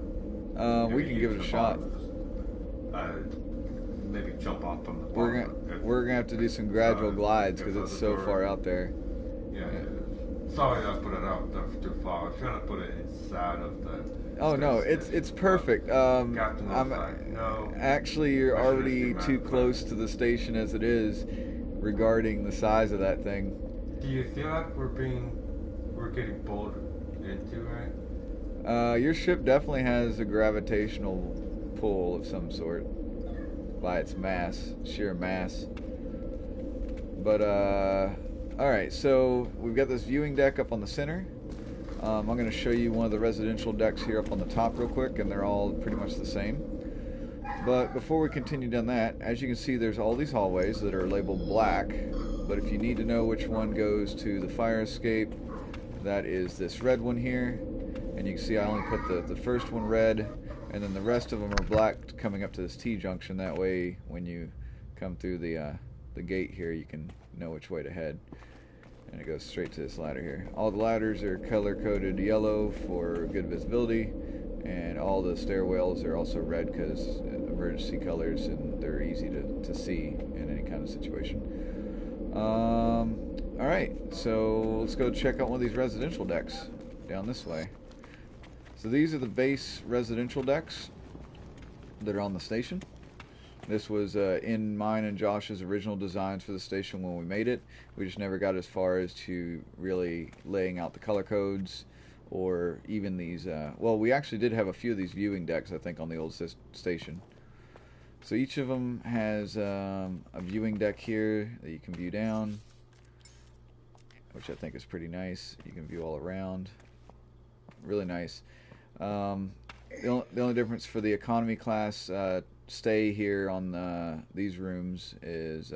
We can give it a shot. Maybe jump off from the bottom. We're gonna have to do some gradual glides because it's so far out there. Yeah. Sorry, I put it out too far. I was trying to put it inside of the. Oh no, it's perfect. No. Actually, you're already too close to the station as it is, regarding the size of that thing. Do you feel like we're getting pulled into it? Your ship definitely has a gravitational pull of some sort by its mass, sheer mass. But alright, so we've got this viewing deck up on the center. I'm going to show you one of the residential decks here up on the top real quick, and they're all pretty much the same. But before we continue down that, as you can see, there's all these hallways that are labeled black, but if you need to know which one goes to the fire escape, that is this red one here. And you can see I only put the first one red, and then the rest of them are black coming up to this T-junction. That way, when you come through the gate here, you can know which way to head. And it goes straight to this ladder here. All the ladders are color-coded yellow for good visibility, and all the stairwells are also red because emergency colors, and they're easy to see in any kind of situation. Alright, so let's go check out one of these residential decks down this way. So these are the base residential decks that are on the station. This was in mine and Josh's original designs for the station when we made it. We just never got as far as to really laying out the color codes or even these. Well, we actually did have a few of these viewing decks, I think, on the old station. So each of them has a viewing deck here that you can view down, which I think is pretty nice. You can view all around. Really nice. The only difference for the economy class stay here on these rooms is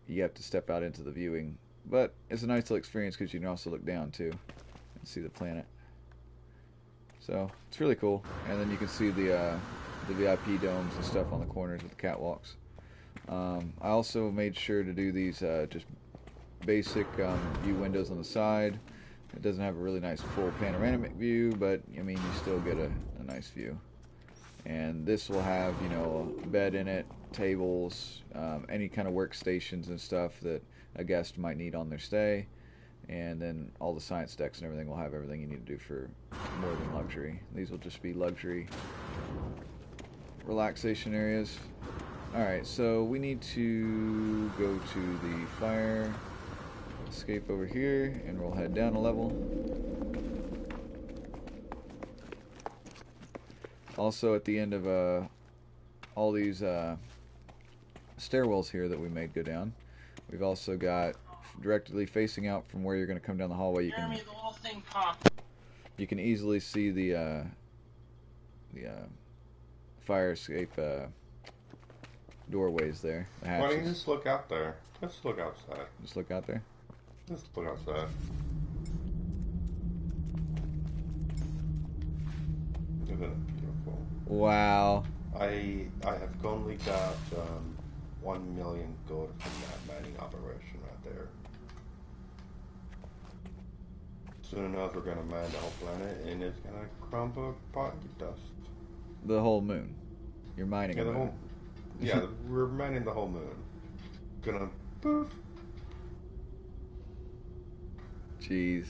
you have to step out into the viewing, but it's a nice little experience because you can also look down too and see the planet. So it's really cool, and then you can see the VIP domes and stuff on the corners of the catwalks. I also made sure to do these just basic view windows on the side. It doesn't have a really nice full panoramic view, but I mean, you still get a nice view. And this will have, you know, a bed in it, tables, any kind of workstations and stuff that a guest might need on their stay. And then all the science decks and everything will have everything you need to do for more than luxury. These will just be luxury relaxation areas. Alright, so we need to go to the fire escape over here, and we'll head down a level. Also, at the end of all these stairwells here that we made go down, we've also got directly facing out from where you're going to come down the hallway. You can easily see the fire escape doorways there. The hatches. Why don't you just look out there? Let's look outside. Just look out there. Let's look outside. Isn't it beautiful? Wow. I have only got 1 million gold from that mining operation right there. Soon enough, we're gonna mine the whole planet, and it's gonna crumble apart into dust. The whole moon. You're mining a moon. Yeah, we're mining the whole moon. Gonna poof. Jeez.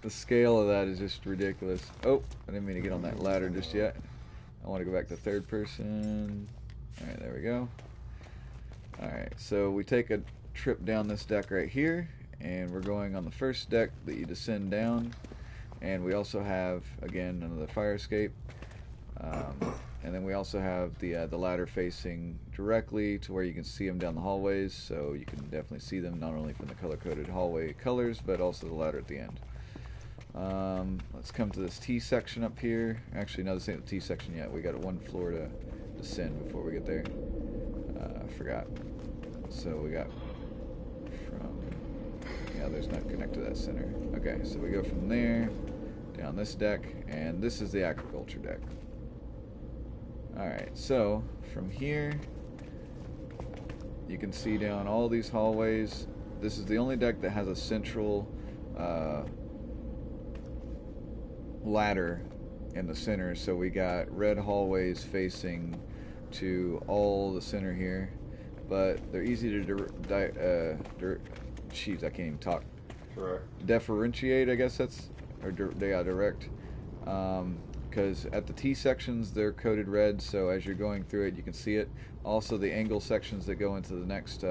The scale of that is just ridiculous. Oh, I didn't mean to get on that ladder just yet. I want to go back to third person. Alright, there we go. Alright, so we take a trip down this deck right here, and we're going on the first deck that you descend down. And we also have, again, another fire escape. And then we also have the ladder facing directly to where you can see them down the hallways, so you can definitely see them not only from the color-coded hallway colors, but also the ladder at the end. Let's come to this T section up here. Actually, no, this ain't the T section yet. We got one floor to descend before we get there. I forgot. So we got from... Yeah, there's not connect to that center. Okay, so we go from there down this deck, and this is the agriculture deck. Alright, so from here you can see down all these hallways. This is the only deck that has a central ladder in the center, so we got red hallways facing to all the center here, but they're easy to jeez, I can't even talk. Correct. Differentiate, I guess that's, or direct. Because at the T sections they're coded red, so as you're going through it you can see it. Also the angle sections that go into the next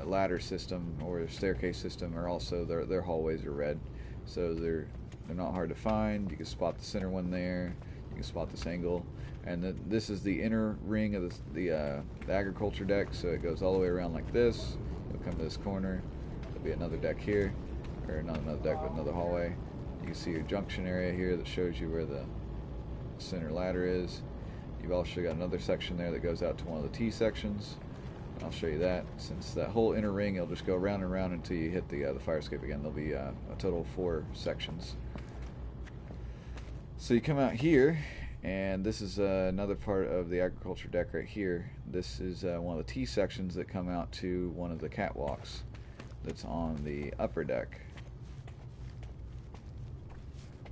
ladder system or staircase system are also, their hallways are red, so they're not hard to find. You can spot the center one there, you can spot this angle, and this is the inner ring of the agriculture deck, so it goes all the way around like this. You'll come to this corner, there'll be another deck here, or not another deck but another hallway. You can see your junction area here that shows you where the center ladder is. You've also got another section there that goes out to one of the T sections. I'll show you that. Since that whole inner ring, it'll just go round and round until you hit the fire escape again. There'll be a total of 4 sections. So you come out here, and this is another part of the agriculture deck right here. This is one of the T sections that come out to one of the catwalks that's on the upper deck.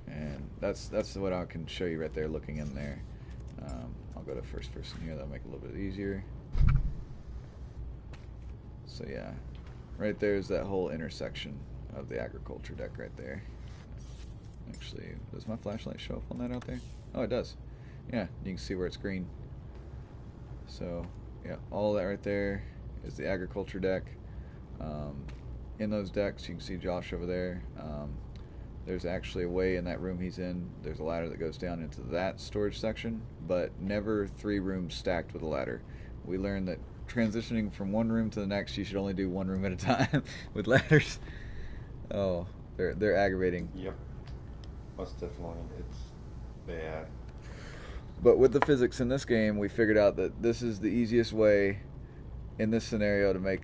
And that's what I can show you right there looking in there. I'll go to first person here, that'll make it a little bit easier. So yeah, right there's that whole intersection of the agriculture deck right there. Actually, does my flashlight show up on that out there? Oh, it does. Yeah, you can see where it's green. So yeah, all that right there is the agriculture deck. In those decks you can see Josh over there. There's actually a way in that room he's in. There's a ladder that goes down into that storage section, but never 3 rooms stacked with a ladder. We learned that transitioning from one room to the next, you should only do 1 room at a time with ladders. Oh, they're aggravating. Yep. Most definitely, it's bad. But with the physics in this game, we figured out that this is the easiest way in this scenario to make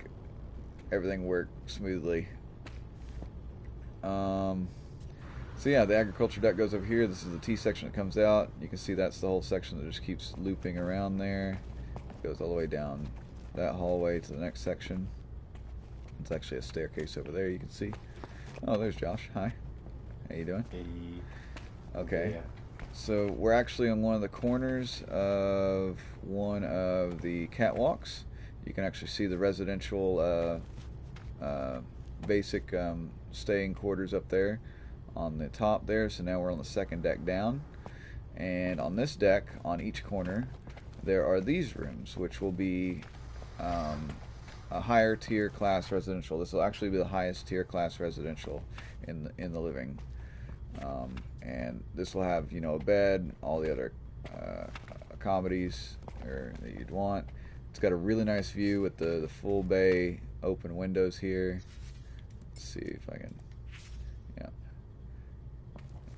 everything work smoothly. So yeah, the agriculture deck goes over here. This is the T section that comes out. You can see that's the whole section that just keeps looping around there. It goes all the way down that hallway to the next section. It's actually a staircase over there, you can see. Oh, there's Josh. Hi. How you doing? Hey. Okay. Yeah. So we're actually on one of the corners of one of the catwalks. You can actually see the residential basic staying quarters up there on the top there. So now we're on the second deck down, and on this deck on each corner there are these rooms, which will be a higher tier class residential. This will actually be the highest tier class residential in the living, and this will have, you know, a bed, all the other accommodaties that you'd want. It's got a really nice view with the full bay open windows here. Let's see if I can, yeah.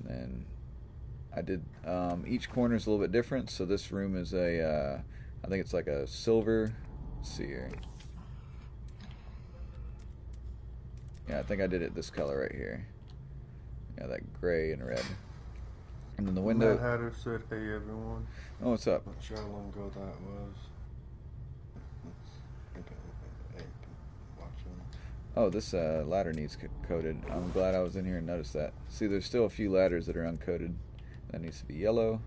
And then I did, each corner is a little bit different. So this room is a, I think it's like a silver, let's see here. Yeah, I think I did it this color right here. Yeah, that gray and red. And then the window. Mad Hatter said, "Hey everyone." Oh, what's up? Not sure how long ago that was. Hey, watching. Oh, this ladder needs coated. I'm glad I was in here and noticed that. See, there's still a few ladders that are uncoated. That needs to be yellow.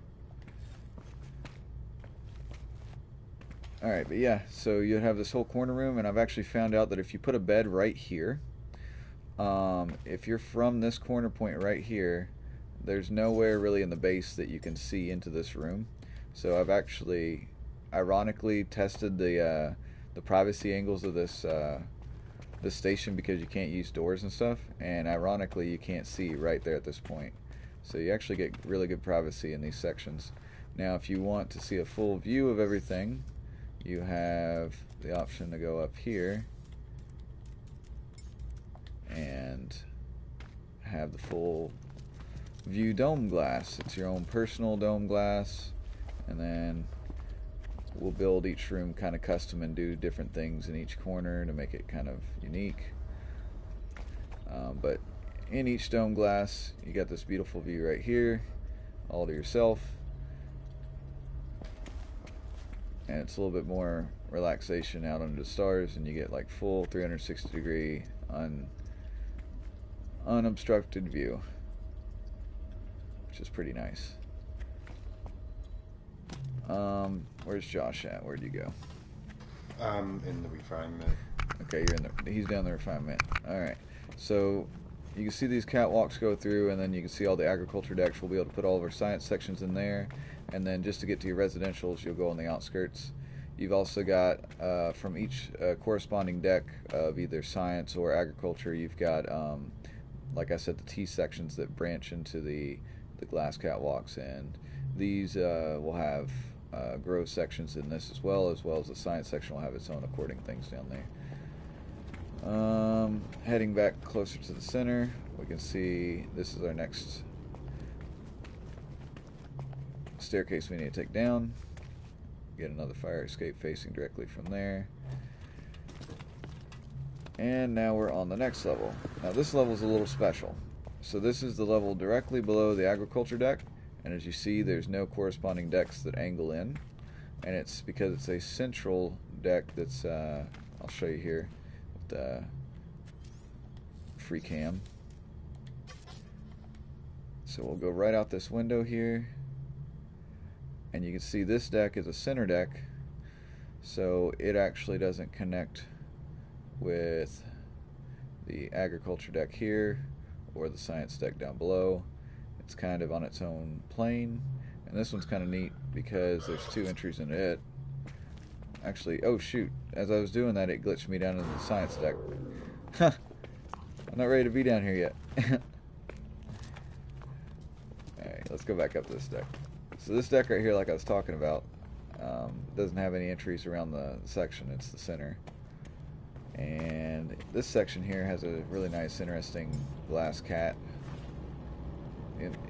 Alright, but yeah, so you have this whole corner room, and I've actually found out that if you put a bed right here, if you're from this corner point right here, there's nowhere really in the base that you can see into this room. So I've actually, ironically, tested the privacy angles of this station, because you can't use doors and stuff, and ironically you can't see right there at this point. So you actually get really good privacy in these sections. Now if you want to see a full view of everything, you have the option to go up here and have the full view dome glass. It's your own personal dome glass, and then we'll build each room kind of custom and do different things in each corner to make it kind of unique. But in each dome glass, you got this beautiful view right here, all to yourself. And it's a little bit more relaxation out under the stars, and you get like full 360-degree unobstructed view, which is pretty nice. Where's Josh at? Where'd you go? In the refinement. Okay, you're in the. He's down the refinement. All right. So you can see these catwalks go through, and then you can see all the agriculture decks. We'll be able to put all of our science sections in there, and then just to get to your residentials, you'll go on the outskirts. You've also got from each corresponding deck of either science or agriculture, you've got, like I said, the T sections that branch into the glass catwalks, and these will have grow sections in this as well as the science section will have its own according things down there. Heading back closer to the center, we can see this is our next staircase we need to take down. Get another fire escape facing directly from there. And now we're on the next level. Now this level is a little special. So this is the level directly below the agriculture deck, and as you see, there's no corresponding decks that angle in, and it's because it's a central deck that's I'll show you here with the free cam. So we'll go right out this window here, and you can see this deck is a center deck, so it actually doesn't connect with the agriculture deck here or the science deck down below. It's kind of on its own plane, and this one's kind of neat because there's two entries in it. Actually, oh shoot, as I was doing that, it glitched me down into the science deck. Huh, I'm not ready to be down here yet. Alright, let's go back up to this deck. So this deck right here, like I was talking about, doesn't have any entries around the section. It's the center. And this section here has a really nice, interesting glass cat.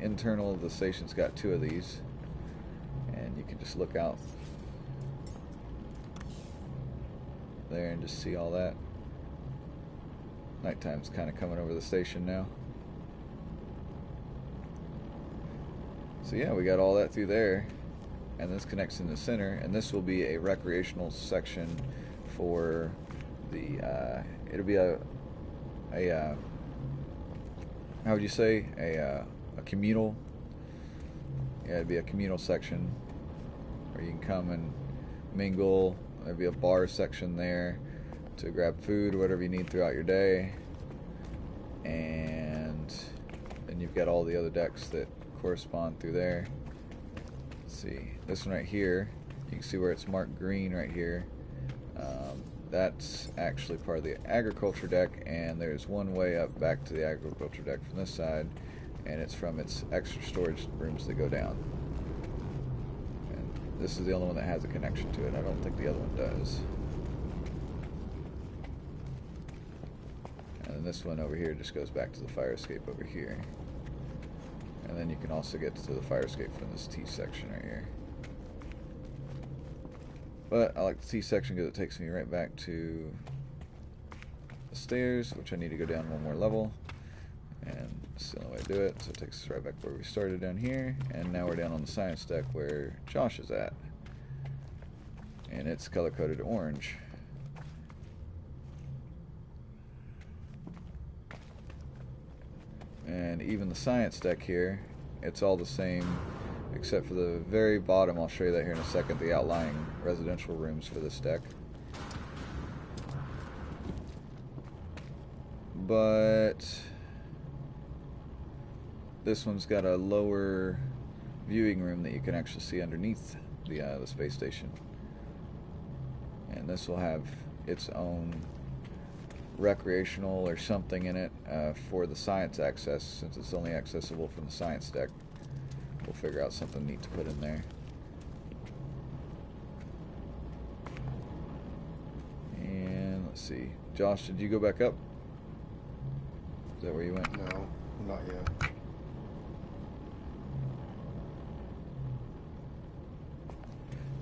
Internal of the station's got two of these, and you can just look out there and just see all that. Nighttime's kind of coming over the station now. So yeah, we got all that through there, and this connects in the center, and this will be a recreational section for the it'll be a how would you say, a communal, yeah, it'd be a communal section where you can come and mingle. There'd be a bar section there to grab food or whatever you need throughout your day, and then you've got all the other decks that correspond through there. Let's see, this one right here, you can see where it's marked green right here. That's actually part of the agriculture deck, and there's one way up back to the agriculture deck from this side, and it's from its extra storage rooms that go down. And this is the only one that has a connection to it. I don't think the other one does. And then this one over here just goes back to the fire escape over here. And then you can also get to the fire escape from this T section right here. But I like the T section because it takes me right back to the stairs, which I need to go down one more level. And That's the only way to do it. So it takes us right back where we started down here, and now we're down on the science deck where Josh is at. And it's color-coded orange. And even the science deck here, it's all the same, except for the very bottom. I'll show you that here in a second, the outlying residential rooms for this deck. But this one's got a lower viewing room that you can actually see underneath the space station. And this will have its own recreational or something in it for the science access, since it's only accessible from the science deck. We'll figure out something neat to put in there. And let's see, Josh, did you go back up? Is that where you went? No, not yet.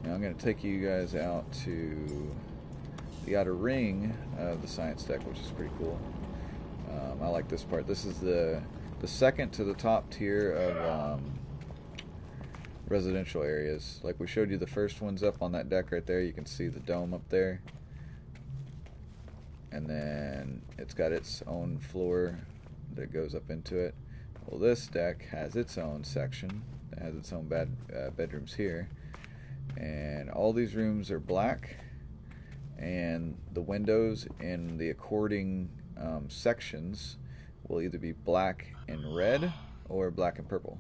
Now I'm going to take you guys out to the outer ring of the science deck, which is pretty cool. I like this part. This is the second to the top tier of residential areas. Like we showed you, the first one's up on that deck right there. You can see the dome up there. And then it's got its own floor that goes up into it. Well, this deck has its own section that has its own bedrooms here. And all these rooms are black, and the windows in the according sections will either be black and red or black and purple.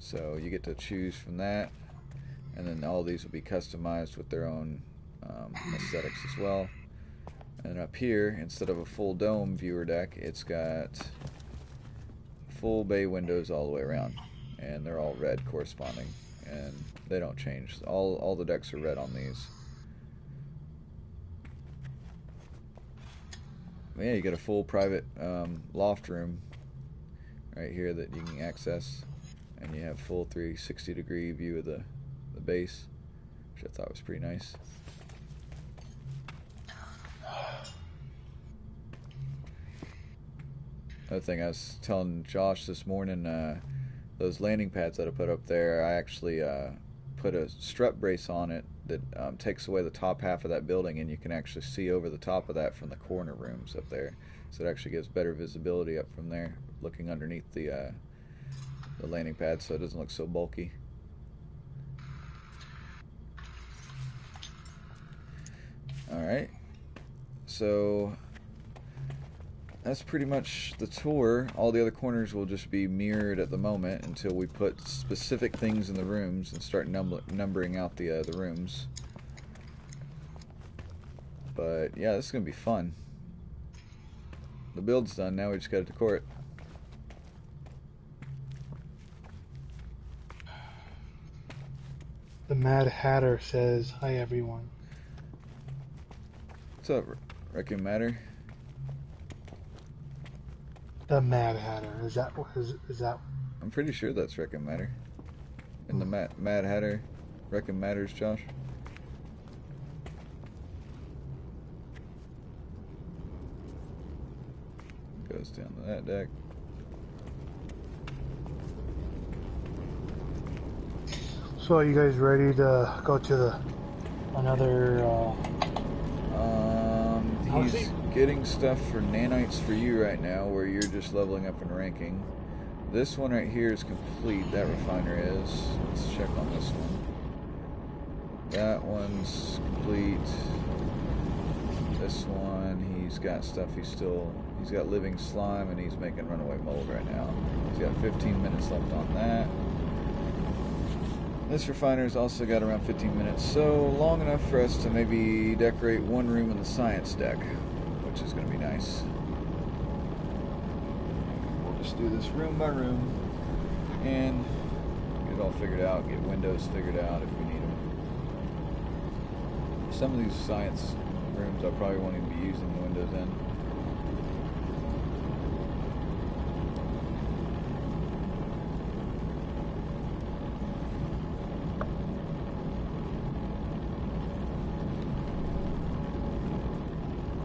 So you get to choose from that, and then all these will be customized with their own aesthetics as well. And up here, instead of a full dome viewer deck, it's got full bay windows all the way around, and they're all red corresponding, and they don't change. All the decks are red on these. Yeah, you got a full private loft room right here that you can access, and you have full 360-degree view of the base, which I thought was pretty nice. Another thing I was telling Josh this morning, those landing pads that I put up there, I actually put a strut brace on it that takes away the top half of that building, and you can actually see over the top of that from the corner rooms up there. So it actually gives better visibility up from there, looking underneath the landing pad, so it doesn't look so bulky. Alright, so that's pretty much the tour. All the other corners will just be mirrored at the moment until we put specific things in the rooms and start numbering out the rooms. But yeah, this is going to be fun. The build's done, now we just got to decor it. The Mad Hatter says, "Hi everyone." What's up, Wrecking Matter? The Mad Hatter, is that? I'm pretty sure that's Wrecking Matter. And the Mad Hatter, Wrecking Matters, Josh. Goes down to that deck. So are you guys ready to go to another He's getting stuff for nanites for you right now, where you're just leveling up and ranking. This one right here is complete. That refiner is. Let's check on this one. That one's complete. This one, he's got stuff. He's got living slime, and he's making runaway mold right now. He's got 15 minutes left on that. This refiner's also got around 15 minutes, so long enough for us to maybe decorate one room in the science deck, which is going to be nice. We'll just do this room by room and get it all figured out, get windows figured out if we need them. Some of these science rooms I probably won't even be using the windows in.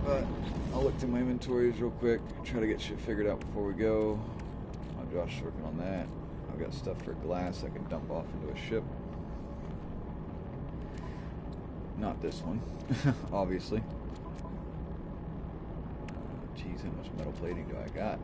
But I'll look through my inventories real quick, try to get shit figured out before we go. Josh is working on that. I've got stuff for glass I can dump off into a ship. Not this one, obviously. Geez, how much metal plating do I got?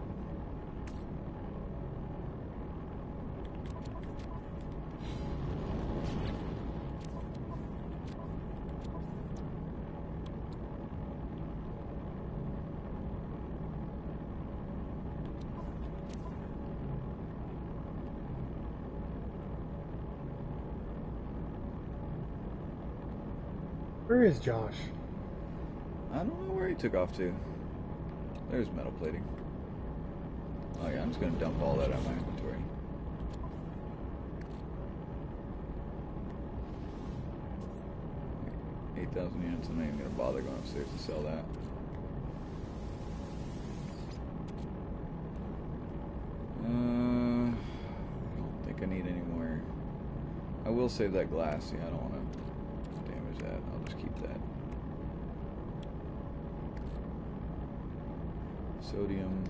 Where is Josh? I don't know where he took off to. There's metal plating. Oh yeah, I'm just gonna dump all that out of my inventory. Wait, 8,000 units, I'm not even gonna bother going upstairs to sell that. I don't think I need any more. I will save that glass, yeah, I don't wanna damage that. I'll just keep that. Sodium.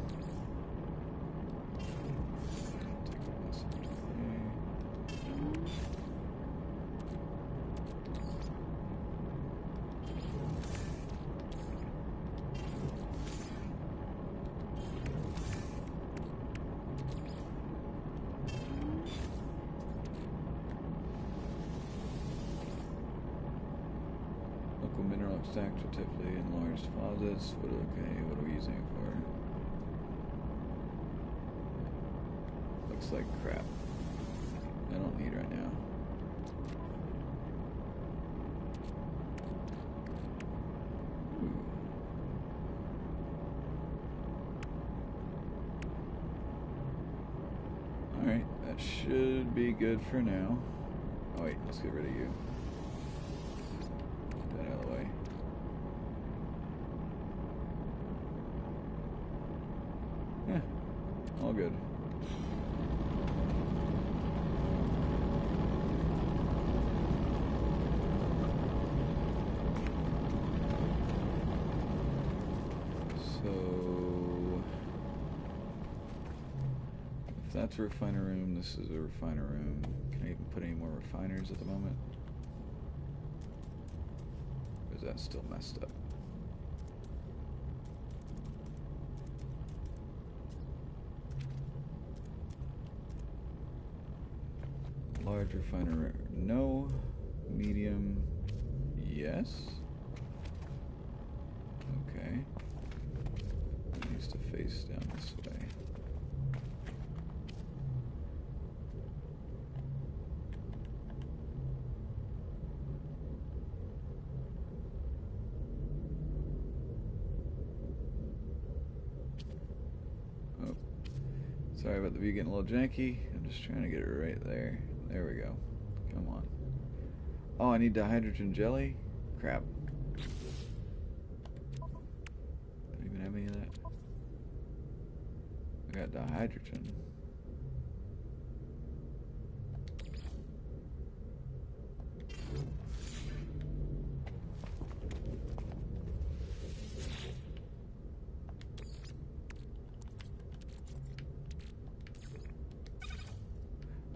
Local mineral extractor typically in large deposits. What are we using it for? Looks like crap. I don't need right now. Alright, that should be good for now. Oh wait, let's get rid of you. Get that out of the way. Yeah, all good. So, if that's a refiner room, this is a refiner room. Can I even put any more refiners at the moment? Or is that still messed up? Large refiner, no. Medium, yes. Okay. It needs to face down this way. Oh, sorry about the view getting a little janky. I'm just trying to get it right there. There we go. Come on. Oh, I need dihydrogen jelly? Crap. Don't even have any of that. I got dihydrogen.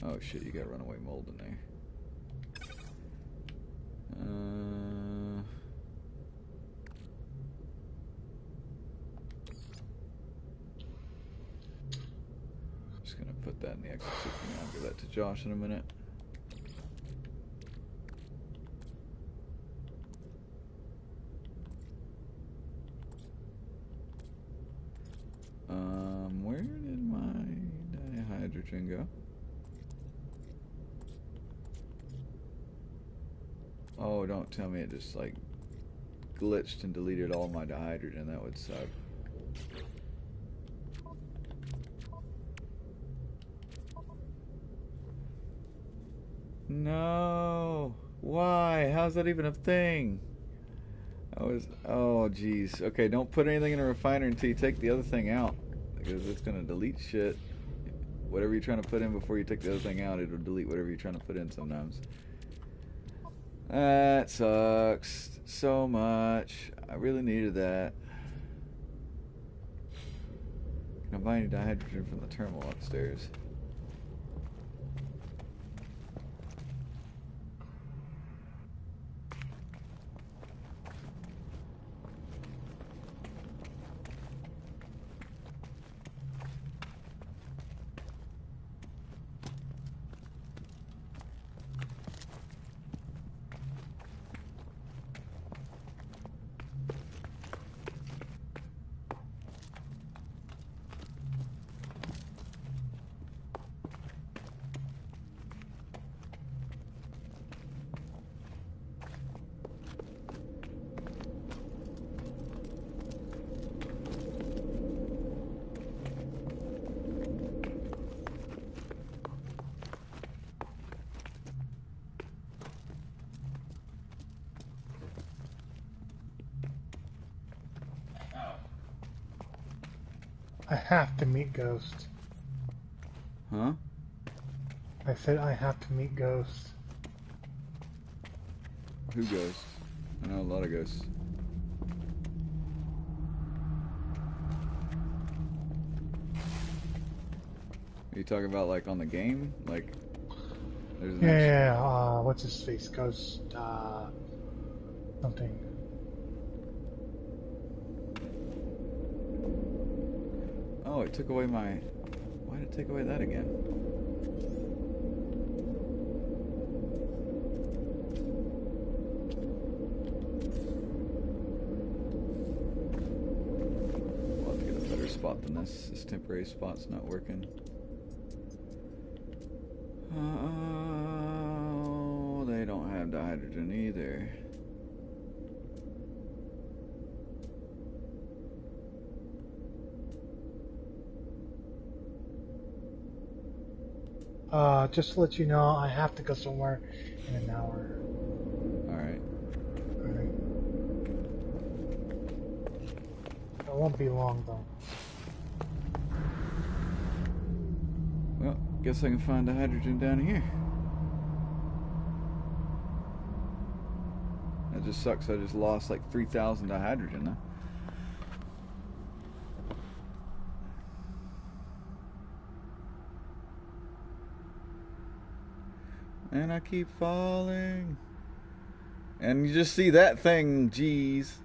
Oh shit, you got runaway mold in there. Just gonna put that in the exit for now. I'll give that to Josh in a minute. Where did my dihydrogen go? Oh, don't tell me it just like glitched and deleted all my dihydrogen. That would suck. No. Why? How's that even a thing? Oh geez. Okay, don't put anything in a refiner until you take the other thing out, because it's gonna delete shit. Whatever you're trying to put in before you take the other thing out, it'll delete whatever you're trying to put in sometimes. That sucks so much. I really needed that. Can can buy any dihydrogen from the terminal upstairs. I have to meet Ghost. Huh? I said I have to meet Ghost. Who ghosts? I know a lot of ghosts. Are you talking about like on the game? Like there's an Yeah, what's his face? Ghost, something. Oh, it took away my... Why did it take away that again? We'll have to get a better spot than this. This temporary spot's not working. Oh, they don't have dihydrogen either. Just to let you know, I have to go somewhere in an hour. Alright. Alright. It won't be long though. Well, guess I can find dihydrogen down here. That just sucks. I just lost like 3,000 dihydrogen now. And I keep falling. And you just see that thing, jeez.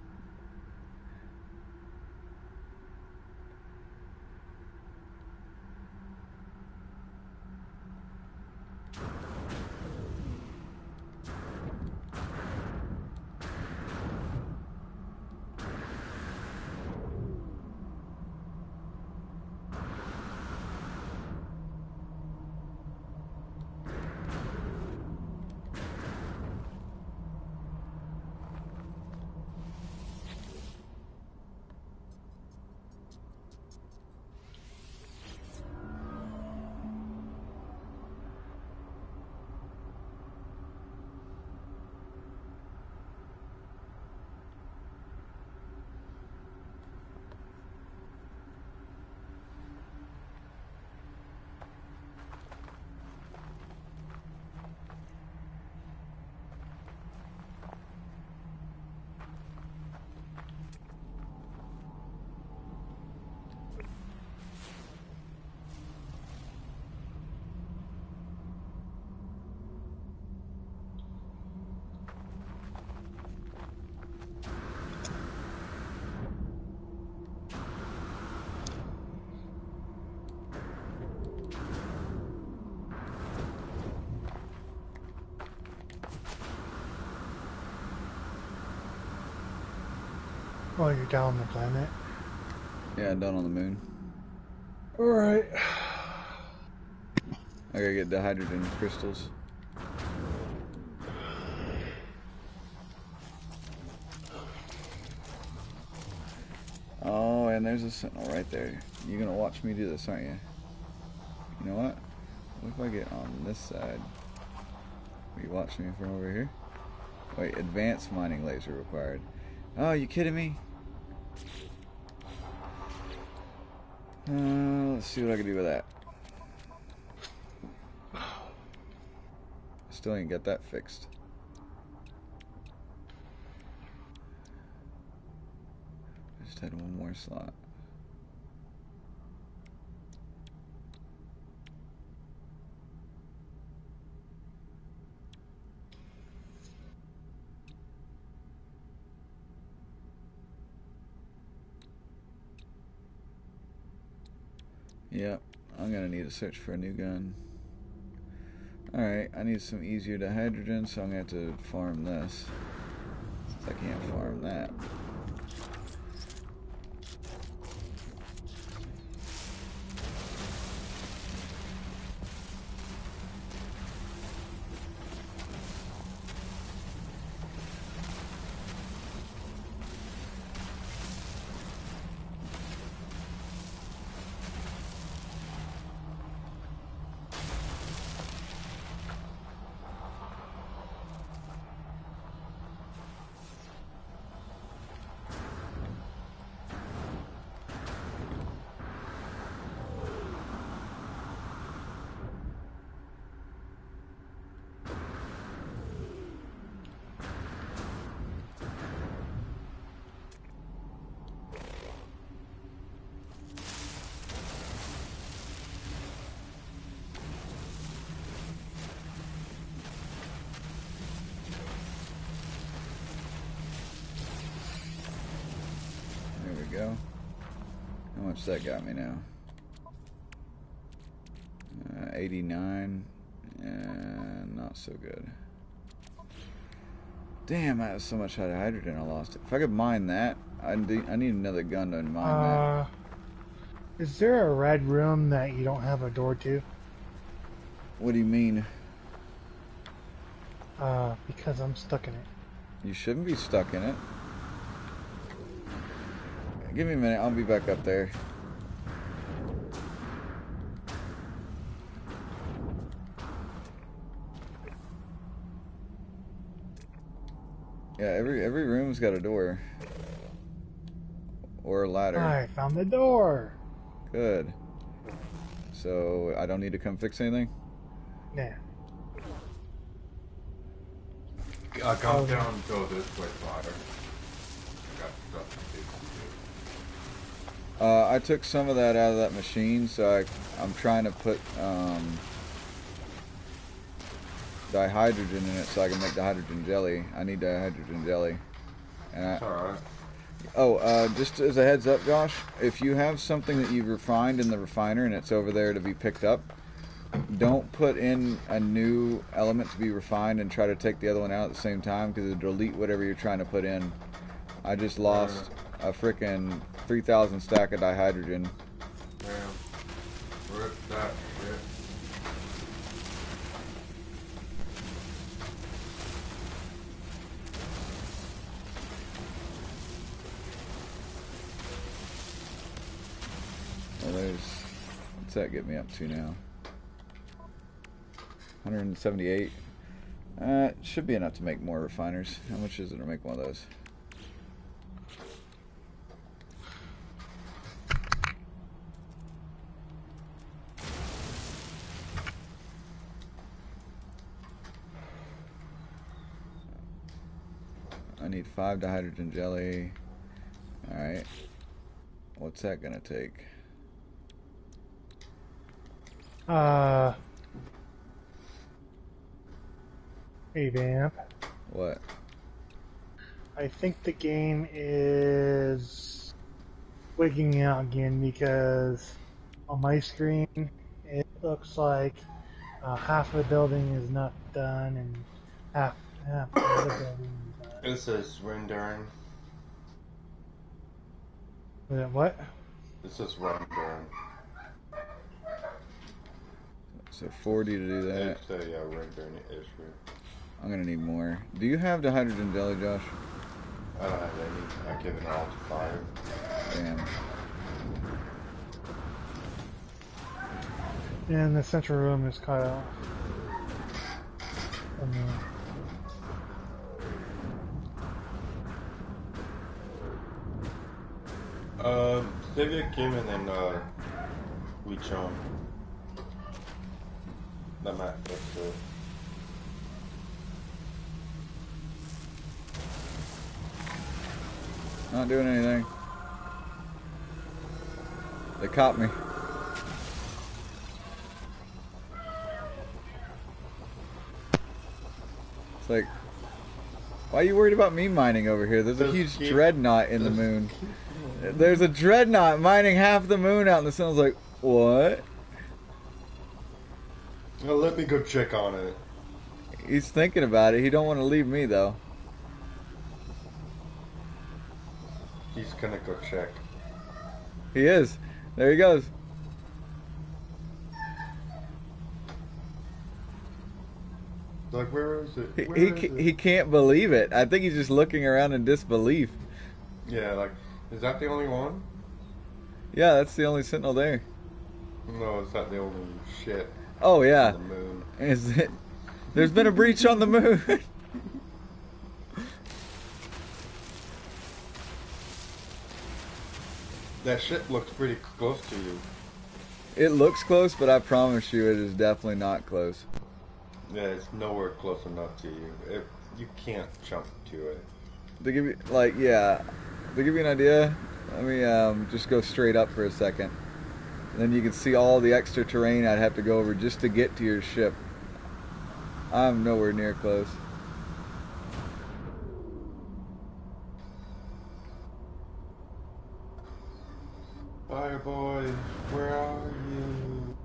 Oh, you're down on the planet? Yeah, down on the moon. Alright. I gotta get dihydrogen crystals. Oh, and there's a sentinel right there. You're gonna watch me do this, aren't you? You know what? What if I get on this side? Will you watch me from over here? Wait, advanced mining laser required. Oh, you kidding me? Let's see what I can do with that. Still ain't got that fixed. I just had one more slot. Yep, I'm gonna need to search for a new gun. Alright, I need some easier dihydrogen, so I'm gonna have to farm this. Since I can't farm that. Go. How much that got me now? 89, and not so good. Damn, that was so much hydrogen I lost it. If I could mine that, I need another gun to mine that. Is there a red room that you don't have a door to? What do you mean? Because I'm stuck in it. You shouldn't be stuck in it. Give me a minute, I'll be back up there. Yeah, every room's got a door. Or a ladder. I found the door! Good. So, I don't need to come fix anything? Nah. Come down, go this way, Potter. Got stuff to do. I took some of that out of that machine, so I'm trying to put dihydrogen in it so I can make dihydrogen jelly. I need dihydrogen jelly. And Alright. just as a heads up, Josh, if you have something that you've refined in the refiner and it's over there to be picked up, don't put in a new element to be refined and try to take the other one out at the same time, because it'll delete whatever you're trying to put in. I just lost a frickin' 3,000 stack of dihydrogen. Damn. Where's that shit? Well, what's that get me up to now? 178. It should be enough to make more refiners. How much is it to make one of those? I need 5 dihydrogen jelly. Alright. What's that gonna take? Hey, Vamp. What? I think the game is wigging out again, because on my screen it looks like half of the building is not done and half the other building is done. It says rendering. What? It says rendering. So 40 to do that. It's a rendering issue. I'm gonna need more. Do you have the hydrogen jelly, Josh? I don't have any. I've given all to fire. Damn. And the central room is cut off. Sylvia came in and we chum. That might fix it. Not doing anything. They caught me. It's like, why are you worried about me mining over here? There's a huge dreadnought in the moon. There's a dreadnought mining half the moon out in the sun. I was like, What? Well, let me go check on it. He's thinking about it. He don't want to leave me though. He's gonna go check. He is. There he goes. Like, where is it? He can't believe it. I think he's just looking around in disbelief. Yeah, like, is that the only one? Yeah, that's the only sentinel there. No, it's not the only shit. Oh yeah. On the moon. Is it? There's been a breach on the moon. That ship looks pretty close to you. It looks close, but I promise you it is definitely not close. Yeah, it's nowhere close enough to you. You can't jump to it. To give you, like, yeah, to give you an idea, let me just go straight up for a second. Then you can see all the extra terrain I'd have to go over just to get to your ship. I'm nowhere near close. Fire boy, where are you?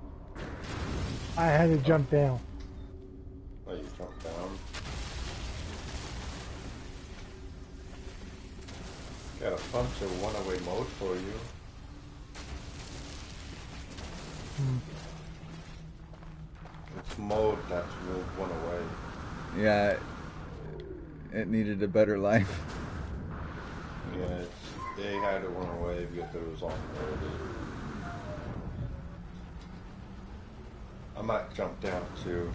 I had to jump down. Oh, you jumped down. Got a bunch of one-away mode for you. It's mode that's moved one away. Yeah, it needed a better life. Yeah, they had it one away because it was on mode. I might jump down too.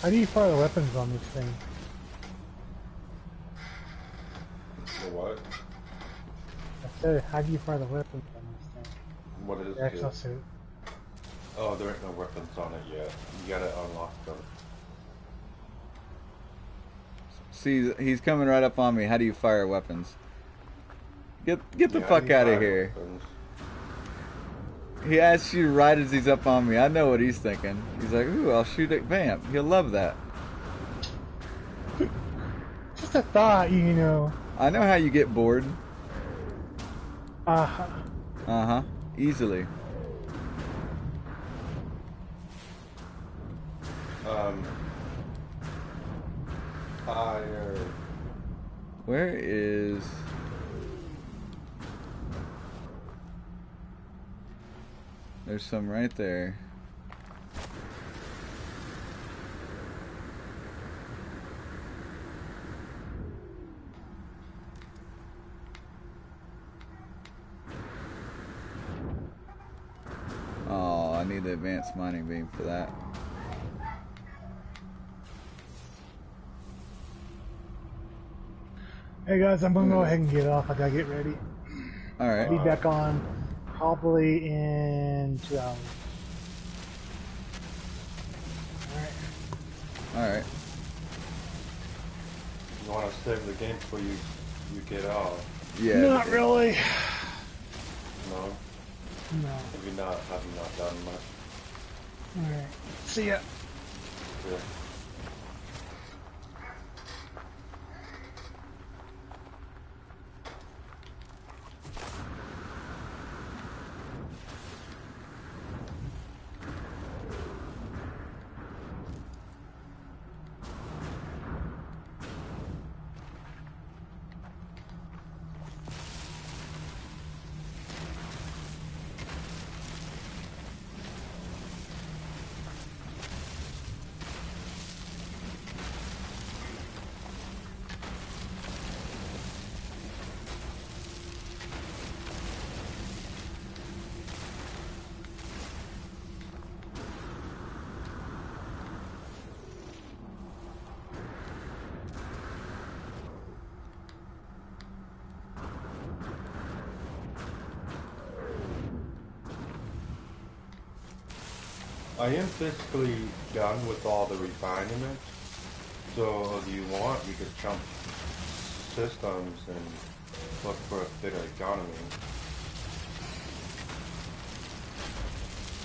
How do you fire the weapons on this thing? The what? I said, how do you fire the weapons on this thing? What is The it? exosuit. Oh, there ain't no weapons on it yet. You gotta unlock them. See, he's coming right up on me. How do you fire weapons? Get the Yeah, fuck you out of fire here. weapons. He asks you right as he's up on me. I know what he's thinking. He's like, ooh, I'll shoot at Vamp. He'll love that. Just a thought, you know. I know how you get bored. Uh-huh. Uh-huh. Easily. Fire. Where is... There's some right there. Oh, I need the advanced mining beam for that. Hey guys, I'm gonna go ahead and get off. I gotta get ready. Alright. I'll be back on probably in 2 hours. Alright. Alright. You want to save the game before you get off? Yeah. Not really. No? No. Have you not done much? Alright. See ya. Yeah. I am physically done with all the refinements. So if you want, we could jump systems and look for a bit of economy.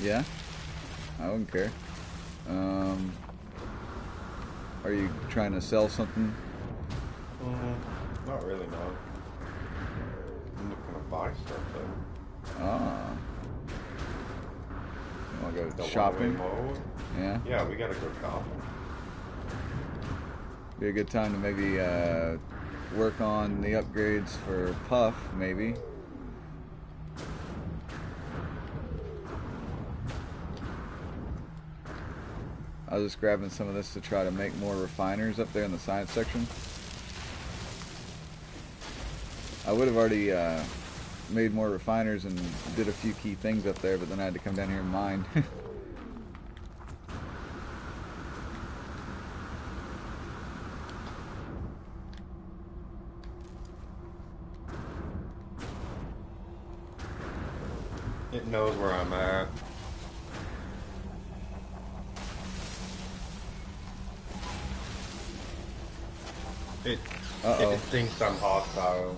Yeah, I wouldn't care. Are you trying to sell something? Not really, no. I'm looking to buy stuff though. Ah. You want to go The shopping? mode? Yeah. Yeah, we gotta go shopping. Be a good time to maybe work on the upgrades for Puff, maybe. I was just grabbing some of this to try to make more refiners up there in the science section. I would have already made more refiners and did a few key things up there, but then I had to come down here and mine. It knows where I'm at. It thinks I'm hostile.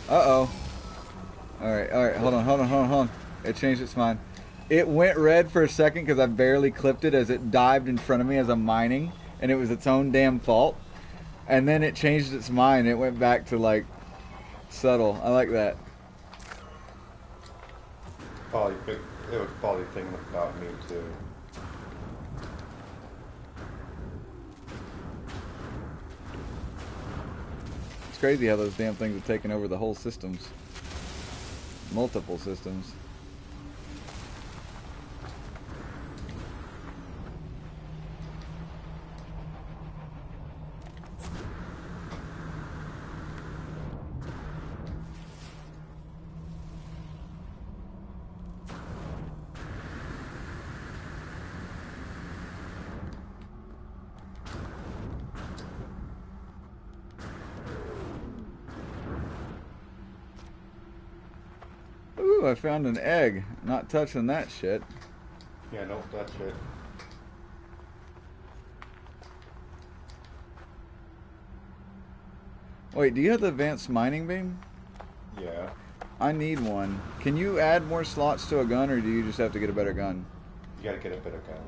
Uh-oh. Alright, hold on. It changed its mind. It went red for a second because I barely clipped it as it dived in front of me as I'm mining, and it was its own damn fault. And then it changed its mind. It went back to, like, subtle. I like that. It was probably thinking about me too. It's crazy how those damn things have taken over the whole systems. Multiple systems. Ooh, I found an egg. Not touching that shit. Yeah, don't touch it. Wait, do you have the advanced mining beam? Yeah. I need one. Can you add more slots to a gun, or do you just have to get a better gun? You gotta get a better gun.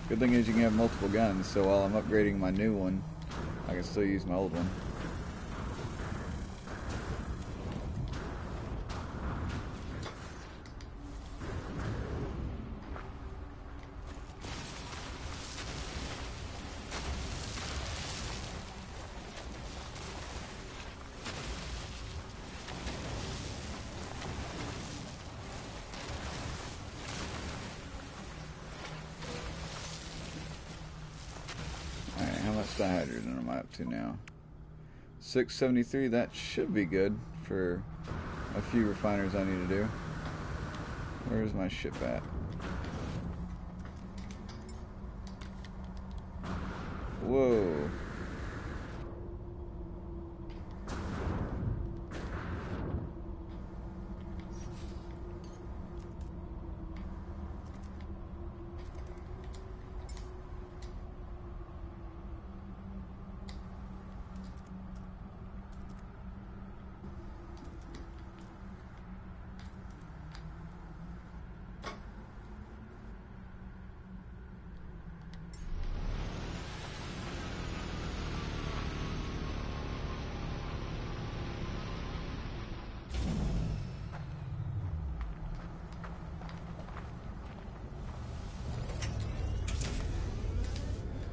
Good thing is you can have multiple guns, so while I'm upgrading my new one, I can still use my old one. Alright, how much dihydrogen am I up to now? 673, that should be good for a few refiners I need to do. Where's my ship at? Whoa.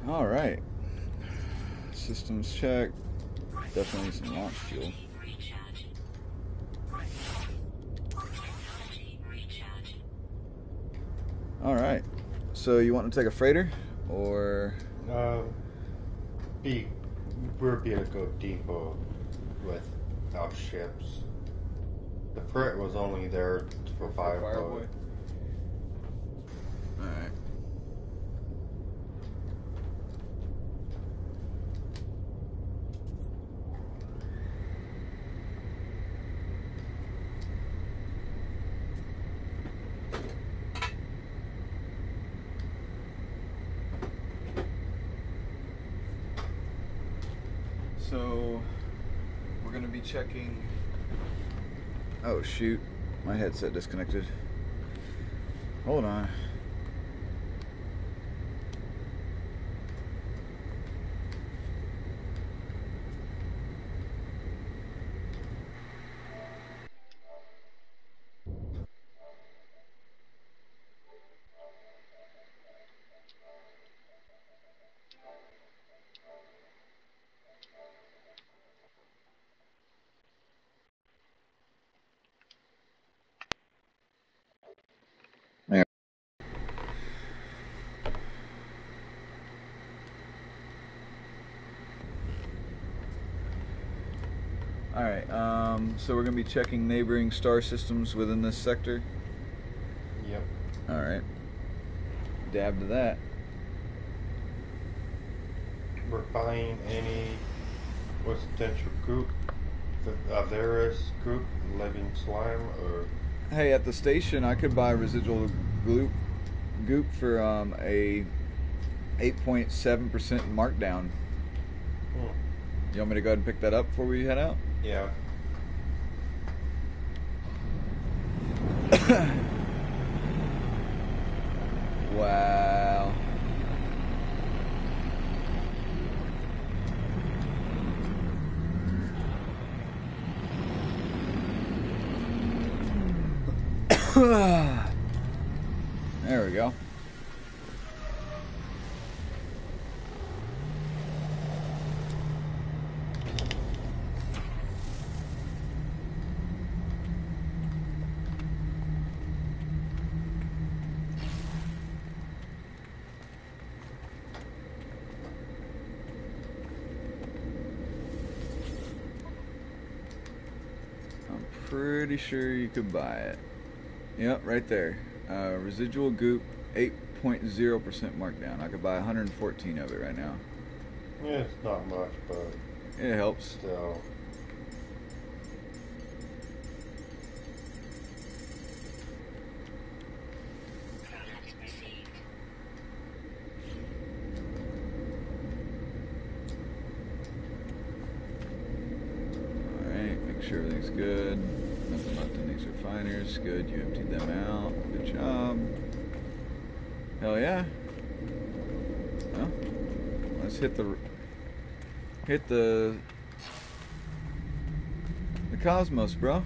All right. Systems check. Definitely need some launch fuel. All right. So you want to take a freighter, or? We're being a go depot without ships. The freight was only there for Fireboy. All right. So we're going to be checking. Oh shoot, my headset disconnected. Hold on. There. Alright, so we're going to be checking neighboring star systems within this sector. Yep. Alright. Dab to that. We're finding any potential group, the Varus group, living slime, or Hey, at the station, I could buy residual goop for a 8.7% markdown. You want me to go ahead and pick that up before we head out? yeah. Wow. There we go. I'm pretty sure you could buy it. Yep, right there. Residual goop, 8.0% markdown. I could buy 114 of it right now. Yeah, it's not much, but It helps. still. Alright, make sure everything's good. Nothing left in these refiners. Good, you emptied them out. Good job. Hell yeah. Well, let's hit the cosmos, bro.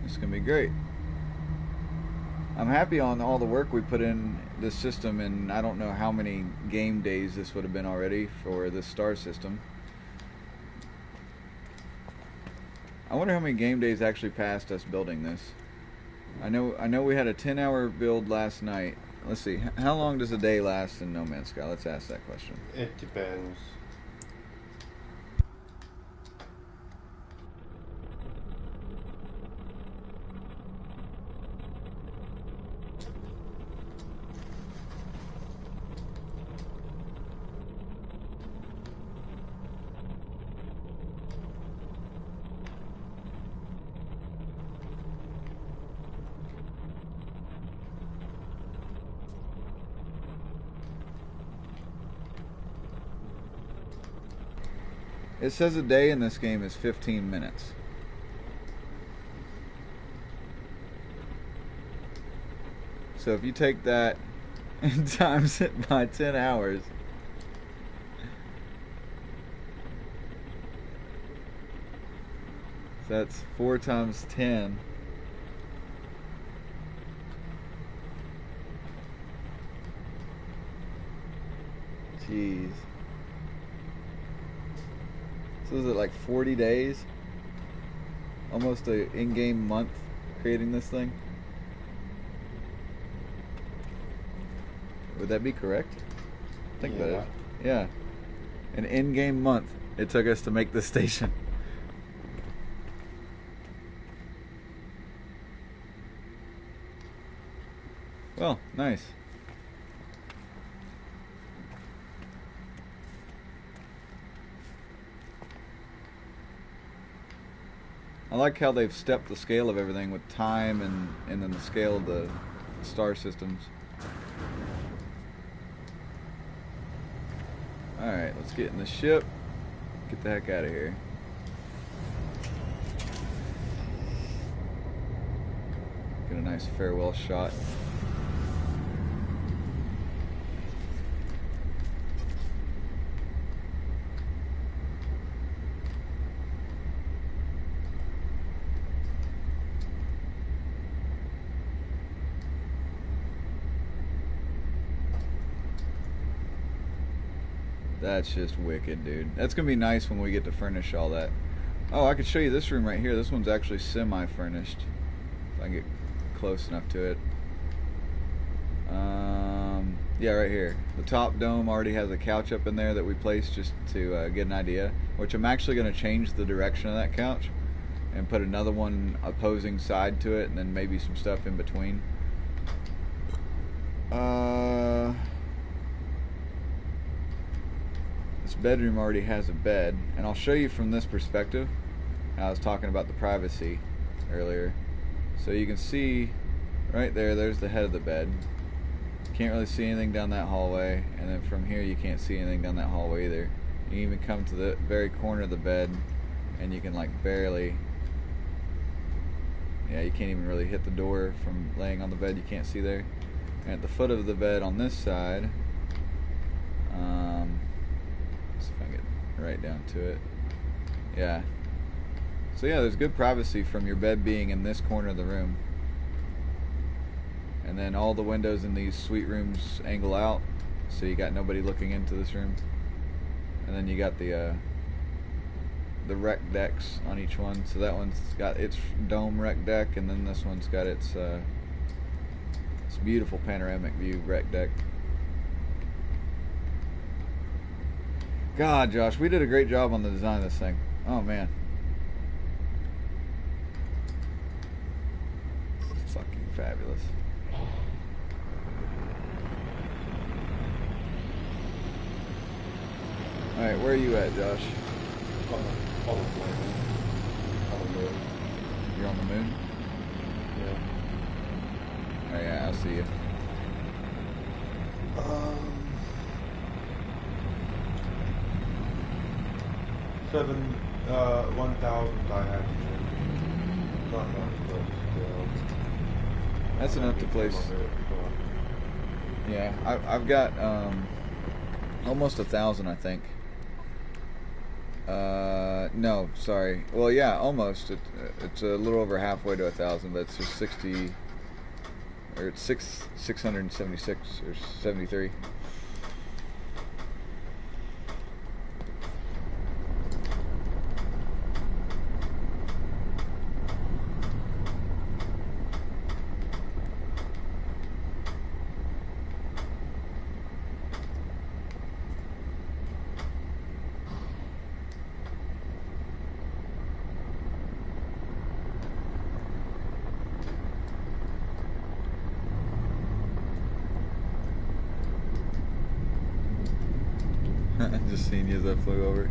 It's gonna be great. I'm happy on all the work we put in this system, and I don't know how many game days this would have been already for this star system. I wonder how many game days actually passed us building this. I know we had a 10-hour build last night. Let's see, how long does a day last in No Man's Sky? Let's ask that question. It depends. It says a day in this game is 15 minutes. So if you take that and times it by 10 hours, so that's 4 times 10. Jeez. So is it like 40 days? Almost an in-game month creating this thing? Would that be correct? I think that is. Yeah. An in-game month it took us to make this station. Well, nice. I like how they've stepped the scale of everything with time and then the scale of the star systems. Alright, let's get in the ship. Get the heck out of here. Get a nice farewell shot. That's just wicked, dude. That's gonna be nice when we get to furnish all that. Oh, I could show you this room right here. This one's actually semi-furnished. If I can get close enough to it. Yeah, right here. The top dome already has a couch up in there that we placed just to get an idea. Which I'm actually gonna change the direction of that couch and put another one opposing side to it, and then maybe some stuff in between. This bedroom already has a bed, and I'll show you from this perspective. I was talking about the privacy earlier. So you can see right there, there's the head of the bed. Can't really see anything down that hallway, and then from here you can't see anything down that hallway either. You can even come to the very corner of the bed, and you can like barely, yeah, you can't even really hit the door from laying on the bed. You can't see there. And at the foot of the bed on this side, let's see if I can get right down to it. Yeah. So yeah, there's good privacy from your bed being in this corner of the room. And then all the windows in these suite rooms angle out, so you got nobody looking into this room. And then you got the rec decks on each one. So that one's got its dome rec deck, and then this one's got its beautiful panoramic view rec deck. God, Josh, we did a great job on the design of this thing. Oh man. It's fucking fabulous. Alright, where are you at, Josh? On the moon. You're on the moon? Yeah. Oh yeah, I'll see you. 1,000 dihydrogen. Not much, but still. That's enough to place. Yeah, I've got almost 1,000, I think. No, sorry. Well, yeah, almost. It's a little over halfway to 1,000, but it's just 60, or it's 676 or 73. Just seen you as I flew over.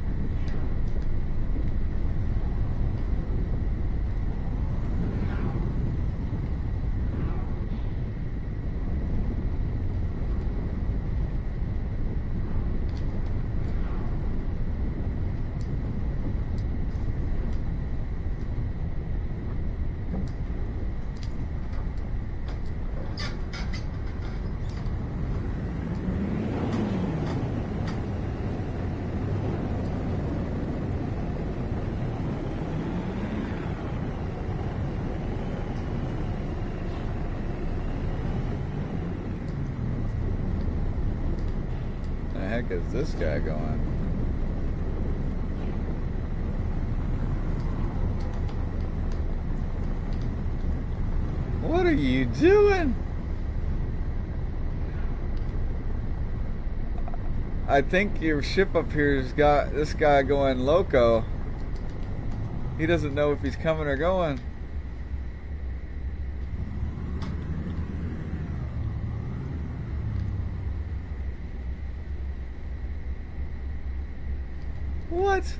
The heck is this guy going? What are you doing? I think your ship up here's got this guy going loco. He doesn't know if he's coming or going. What?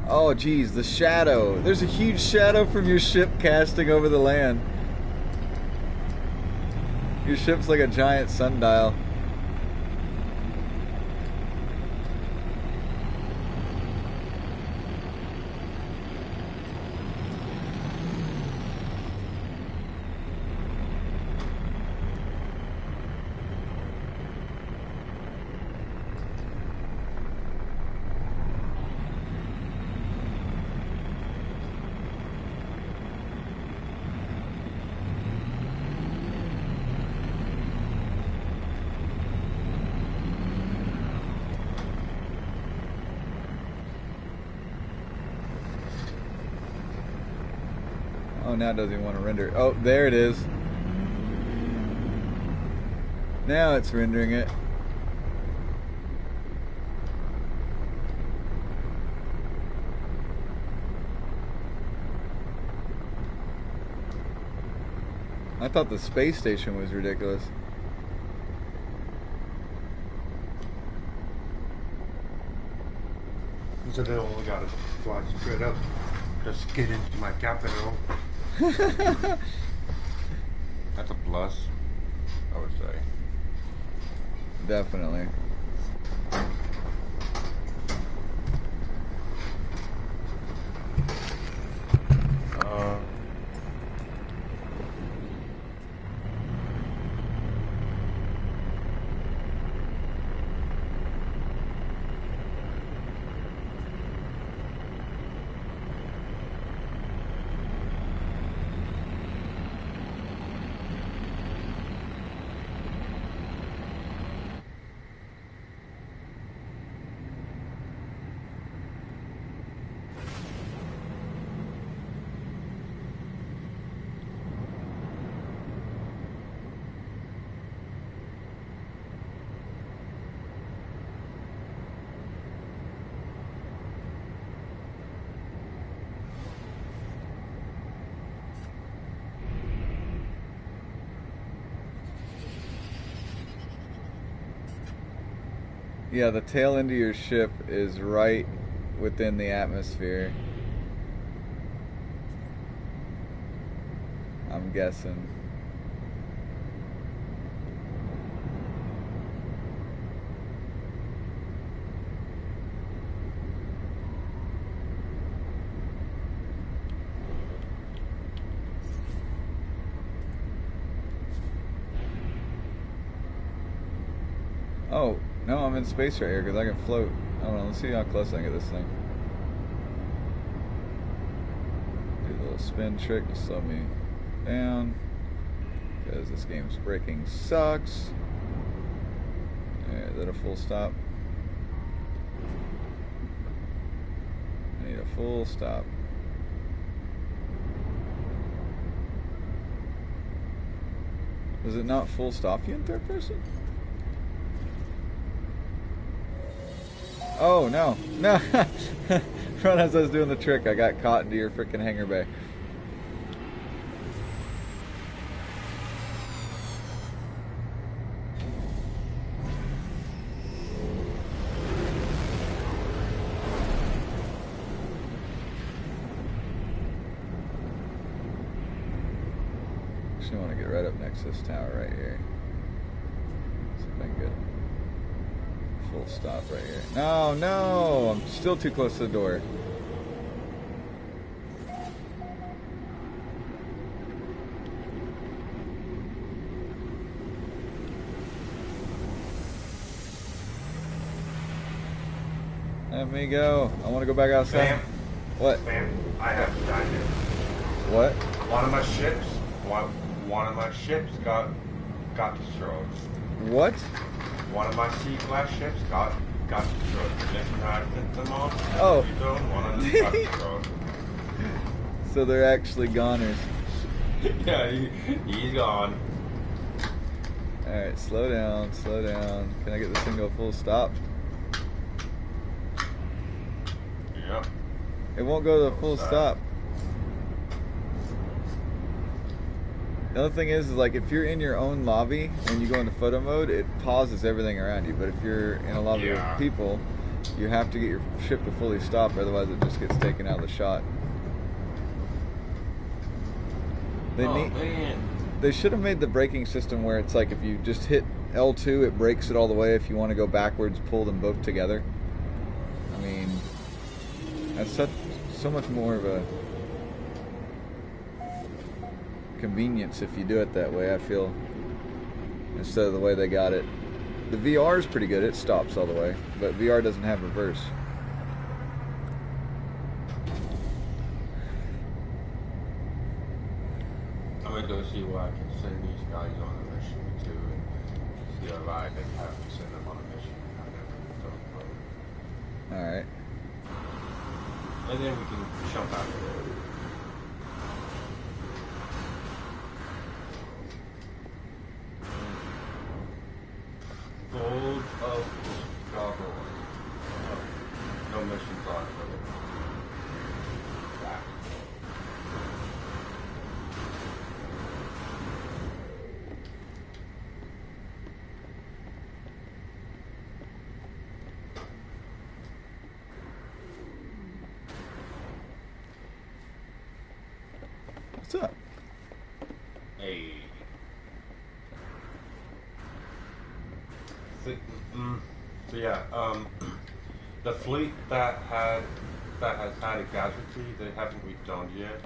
Oh geez, the shadow. There's a huge shadow from your ship casting over the land. Your ship's like a giant sundial. Oh, now it doesn't even want to render. Oh, there it is. Now it's rendering it. I thought the space station was ridiculous. So they only got to fly straight up. Just get into my capital. That's a plus, I would say. Definitely. Yeah, the tail end of your ship is right within the atmosphere. I'm guessing. Oh, no, I'm in space right here because I can float. I don't know, let's see how close I can get this thing. Do a little spin trick to slow me down because this game's braking sucks. Alright, is that a full stop? I need a full stop. Does it not full stop you in third person? Oh, no. No. Right as I was doing the trick, I got caught into your freaking hangar bay. Actually, I want to get right up next to this tower right here. See if I can get full stop right here. No, no! I'm still too close to the door. Let me go. I want to go back outside. Bam. What? Bam. I have to die here. What? One of my ships got destroyed. What? One of my C-class ships got destroyed. Just when I sent them off, Oh. one of them got destroyed. So they're actually goners. Yeah, he's gone. Alright, slow down, slow down. Can I get this thing to a full stop? Yep. It won't go to the full stop. The other thing is like if you're in your own lobby and you go into photo mode, it pauses everything around you. But if you're in a lobby with people, you have to get your ship to fully stop, otherwise it just gets taken out of the shot. They should have made the braking system where it's like if you just hit L2, it brakes it all the way. If you want to go backwards, pull them both together. I mean, that's so much more of a convenience if you do it that way, I feel, instead of the way they got it. The VR is pretty good, it stops all the way, but VR doesn't have reverse. I'm gonna go see what I can send these guys on a mission to and see if I can have to send them on a mission. Alright. And then we can jump out of there. What's up? Hey. So yeah, the fleet that has had a casualty, they haven't returned yet.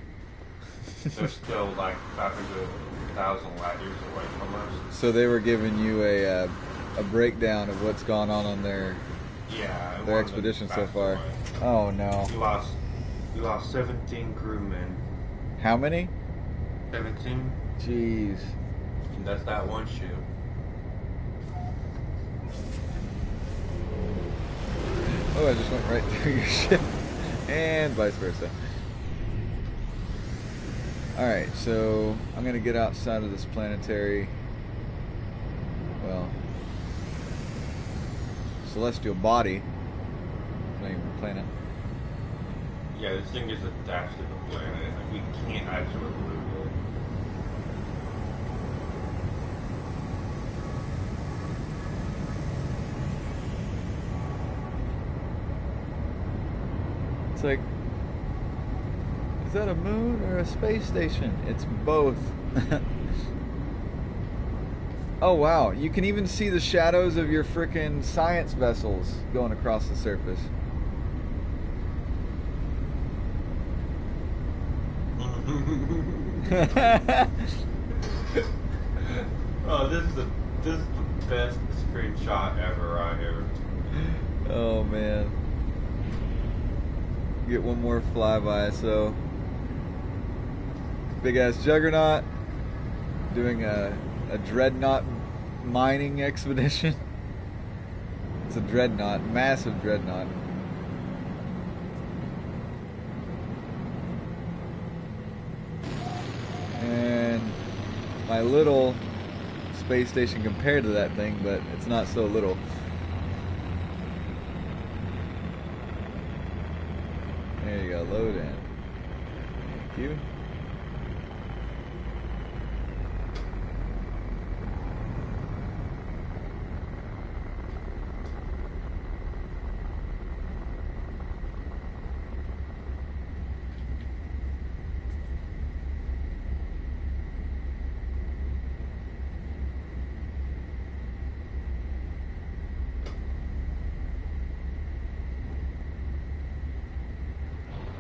They're still like 500,000 light years away from us. So they were giving you a breakdown of what's gone on their expedition so far. Away. Oh no. We lost 17 crewmen. How many? 17. Jeez. And that's that one ship. Oh, I just went right through your ship. And vice versa. Alright, so I'm going to get outside of this planetary, well, celestial body. Not even a planet. Yeah, this thing is attached to the planet. Like, we can't actually remove it. It's like, is that a moon or a space station? It's both. Oh wow, you can even see the shadows of your frickin' science vessels going across the surface. Oh, this is the best screenshot ever right here. Oh man. Get one more flyby. So big ass juggernaut doing a dreadnought mining expedition. It's a dreadnought, massive dreadnought. And my little space station compared to that thing, but it's not so little. There you go, load in. Thank you.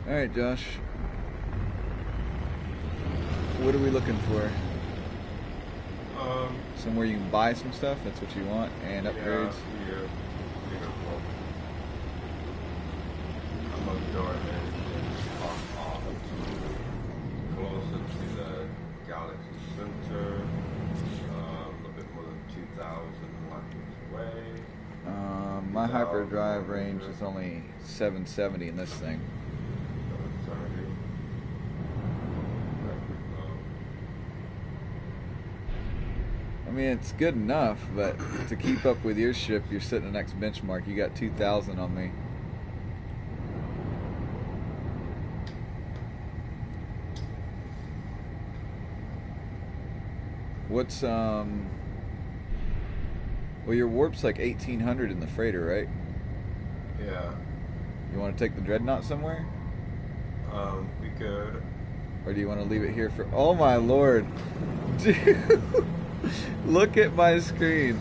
Alright, Josh. What are we looking for? Somewhere you can buy some stuff, that's what you want, and upgrades. Yeah. I'm gonna go ahead and off closer to the galaxy center. A little bit more than 2,000 light years away. My hyperdrive range is only 770 in this thing. I mean, it's good enough, but to keep up with your ship, you're setting the next benchmark. You got 2,000 on me. What's, well, your warp's like 1,800 in the freighter, right? Yeah. You want to take the dreadnought somewhere? We could. Or do you want to leave it here for... Oh my lord! Dude! Look at my screen.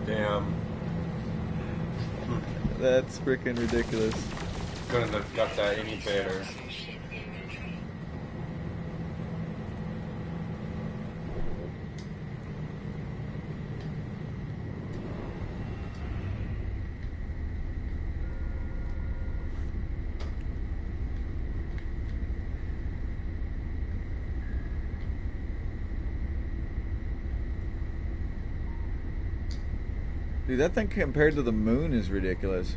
Damn. That's freaking ridiculous. Couldn't have got that any better. Dude, that thing compared to the moon is ridiculous.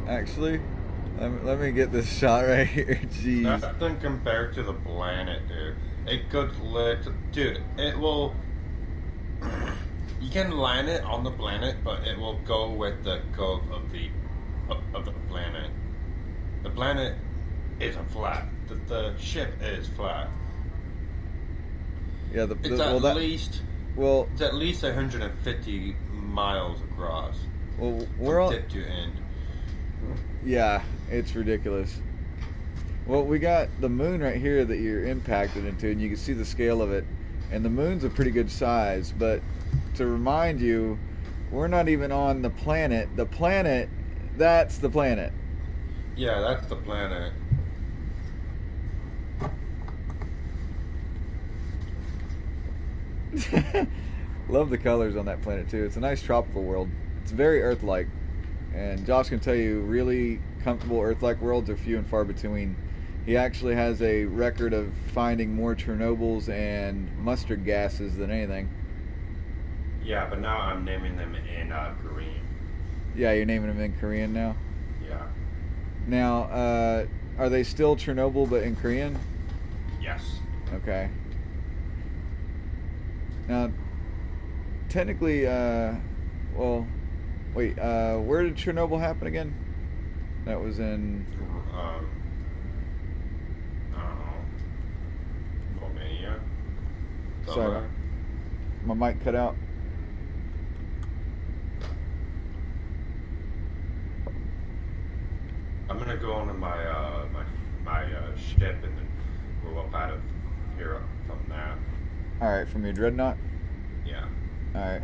Actually, let me get this shot right here. Jeez. That thing compared to the planet, dude. It could dude, it will... You can land it on the planet, but it will go with the code of the planet. The planet isn't flat. The ship is flat. Yeah, It's at least 150 miles across. Well, From tip to end. Yeah, it's ridiculous. Well, we got the moon right here that you're impacted into, and you can see the scale of it. And the moon's a pretty good size, but to remind you, we're not even on the planet. The planet, that's the planet. Yeah, that's the planet. Love the colors on that planet too. It's a nice tropical world. It's very Earth-like, and Josh can tell you, really comfortable Earth-like worlds are few and far between. He actually has a record of finding more Chernobyls and mustard gases than anything. Yeah, but now I'm naming them in Korean. Yeah, you're naming them in Korean now? Yeah. Now, are they still Chernobyl but in Korean? Yes. Okay. Now, technically, well, wait, where did Chernobyl happen again? That was in... I don't know. Romania? Sorry, my mic cut out. I'm gonna go onto my ship and then go up out of here from that. Alright, from your dreadnought? Yeah. Alright.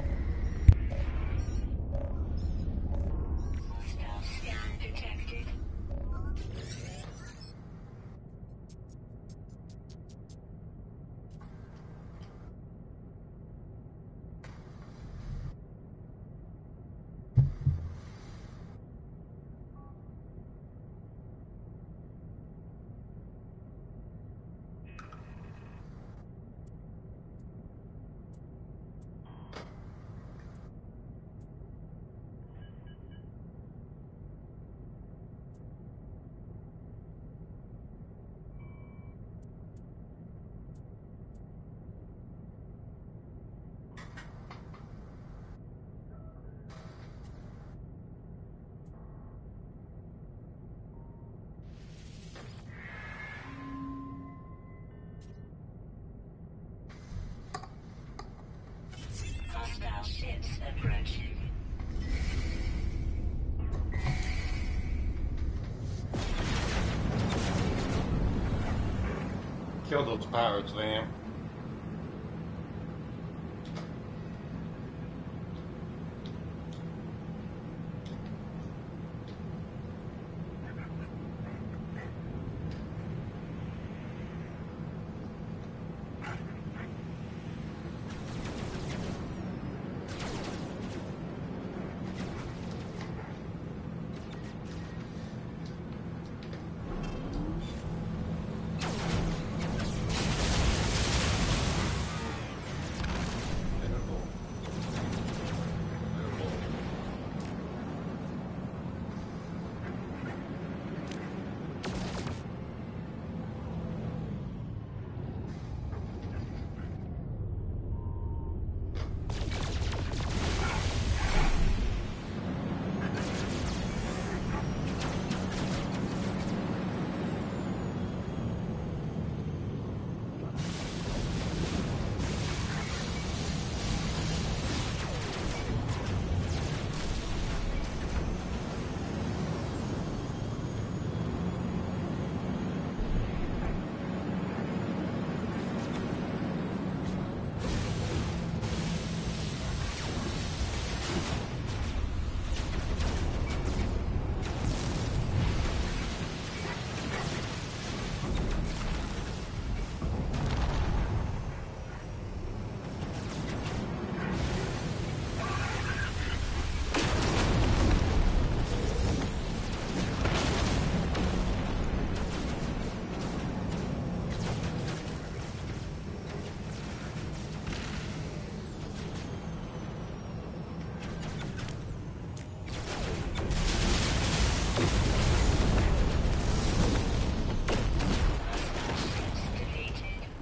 Hostile ships approaching. Kill those pirates, Liam.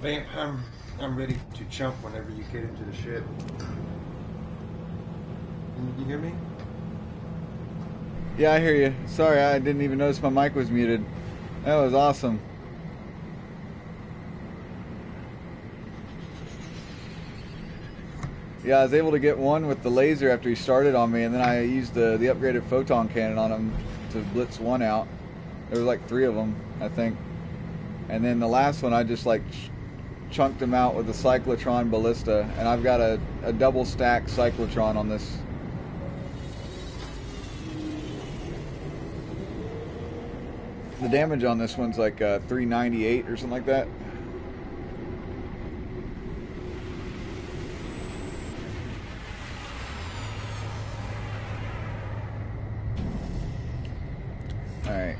Liam, I'm ready to jump whenever you get into the ship. Can you hear me? Yeah, I hear you. Sorry, I didn't even notice my mic was muted. That was awesome. Yeah, I was able to get one with the laser after he started on me, and then I used the upgraded photon cannon on him to blitz one out. There was like 3 of them, I think. And then the last one, I just like chunked him out with the cyclotron ballista, and I've got a double stack cyclotron on this. The damage on this one's like 398 or something like that. Alright,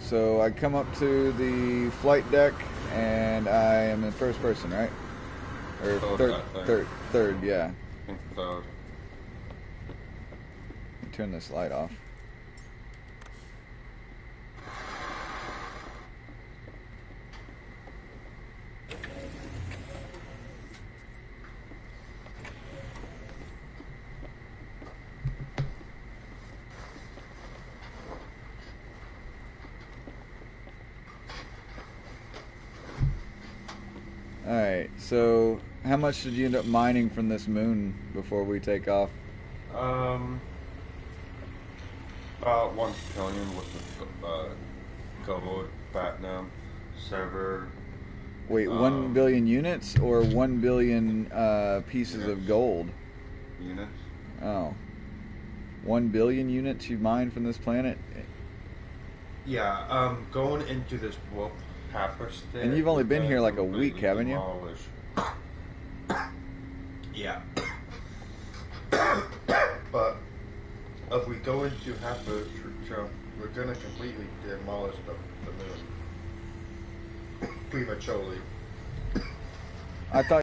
so I come up to the flight deck and I am in first person, right? Or third, yeah. Third. Turn this light off. Alright, so how much did you end up mining from this moon before we take off? About 1 billion with the gold, platinum, silver. Wait, 1 billion units or 1 billion pieces of gold? Units. Oh. 1 billion units you mined from this planet? Yeah, going into this warp state. And you've only been here like a week, haven't you? Yeah. But if we go into Half-Earth jump, we're gonna completely demolish the moon prematurely. I thought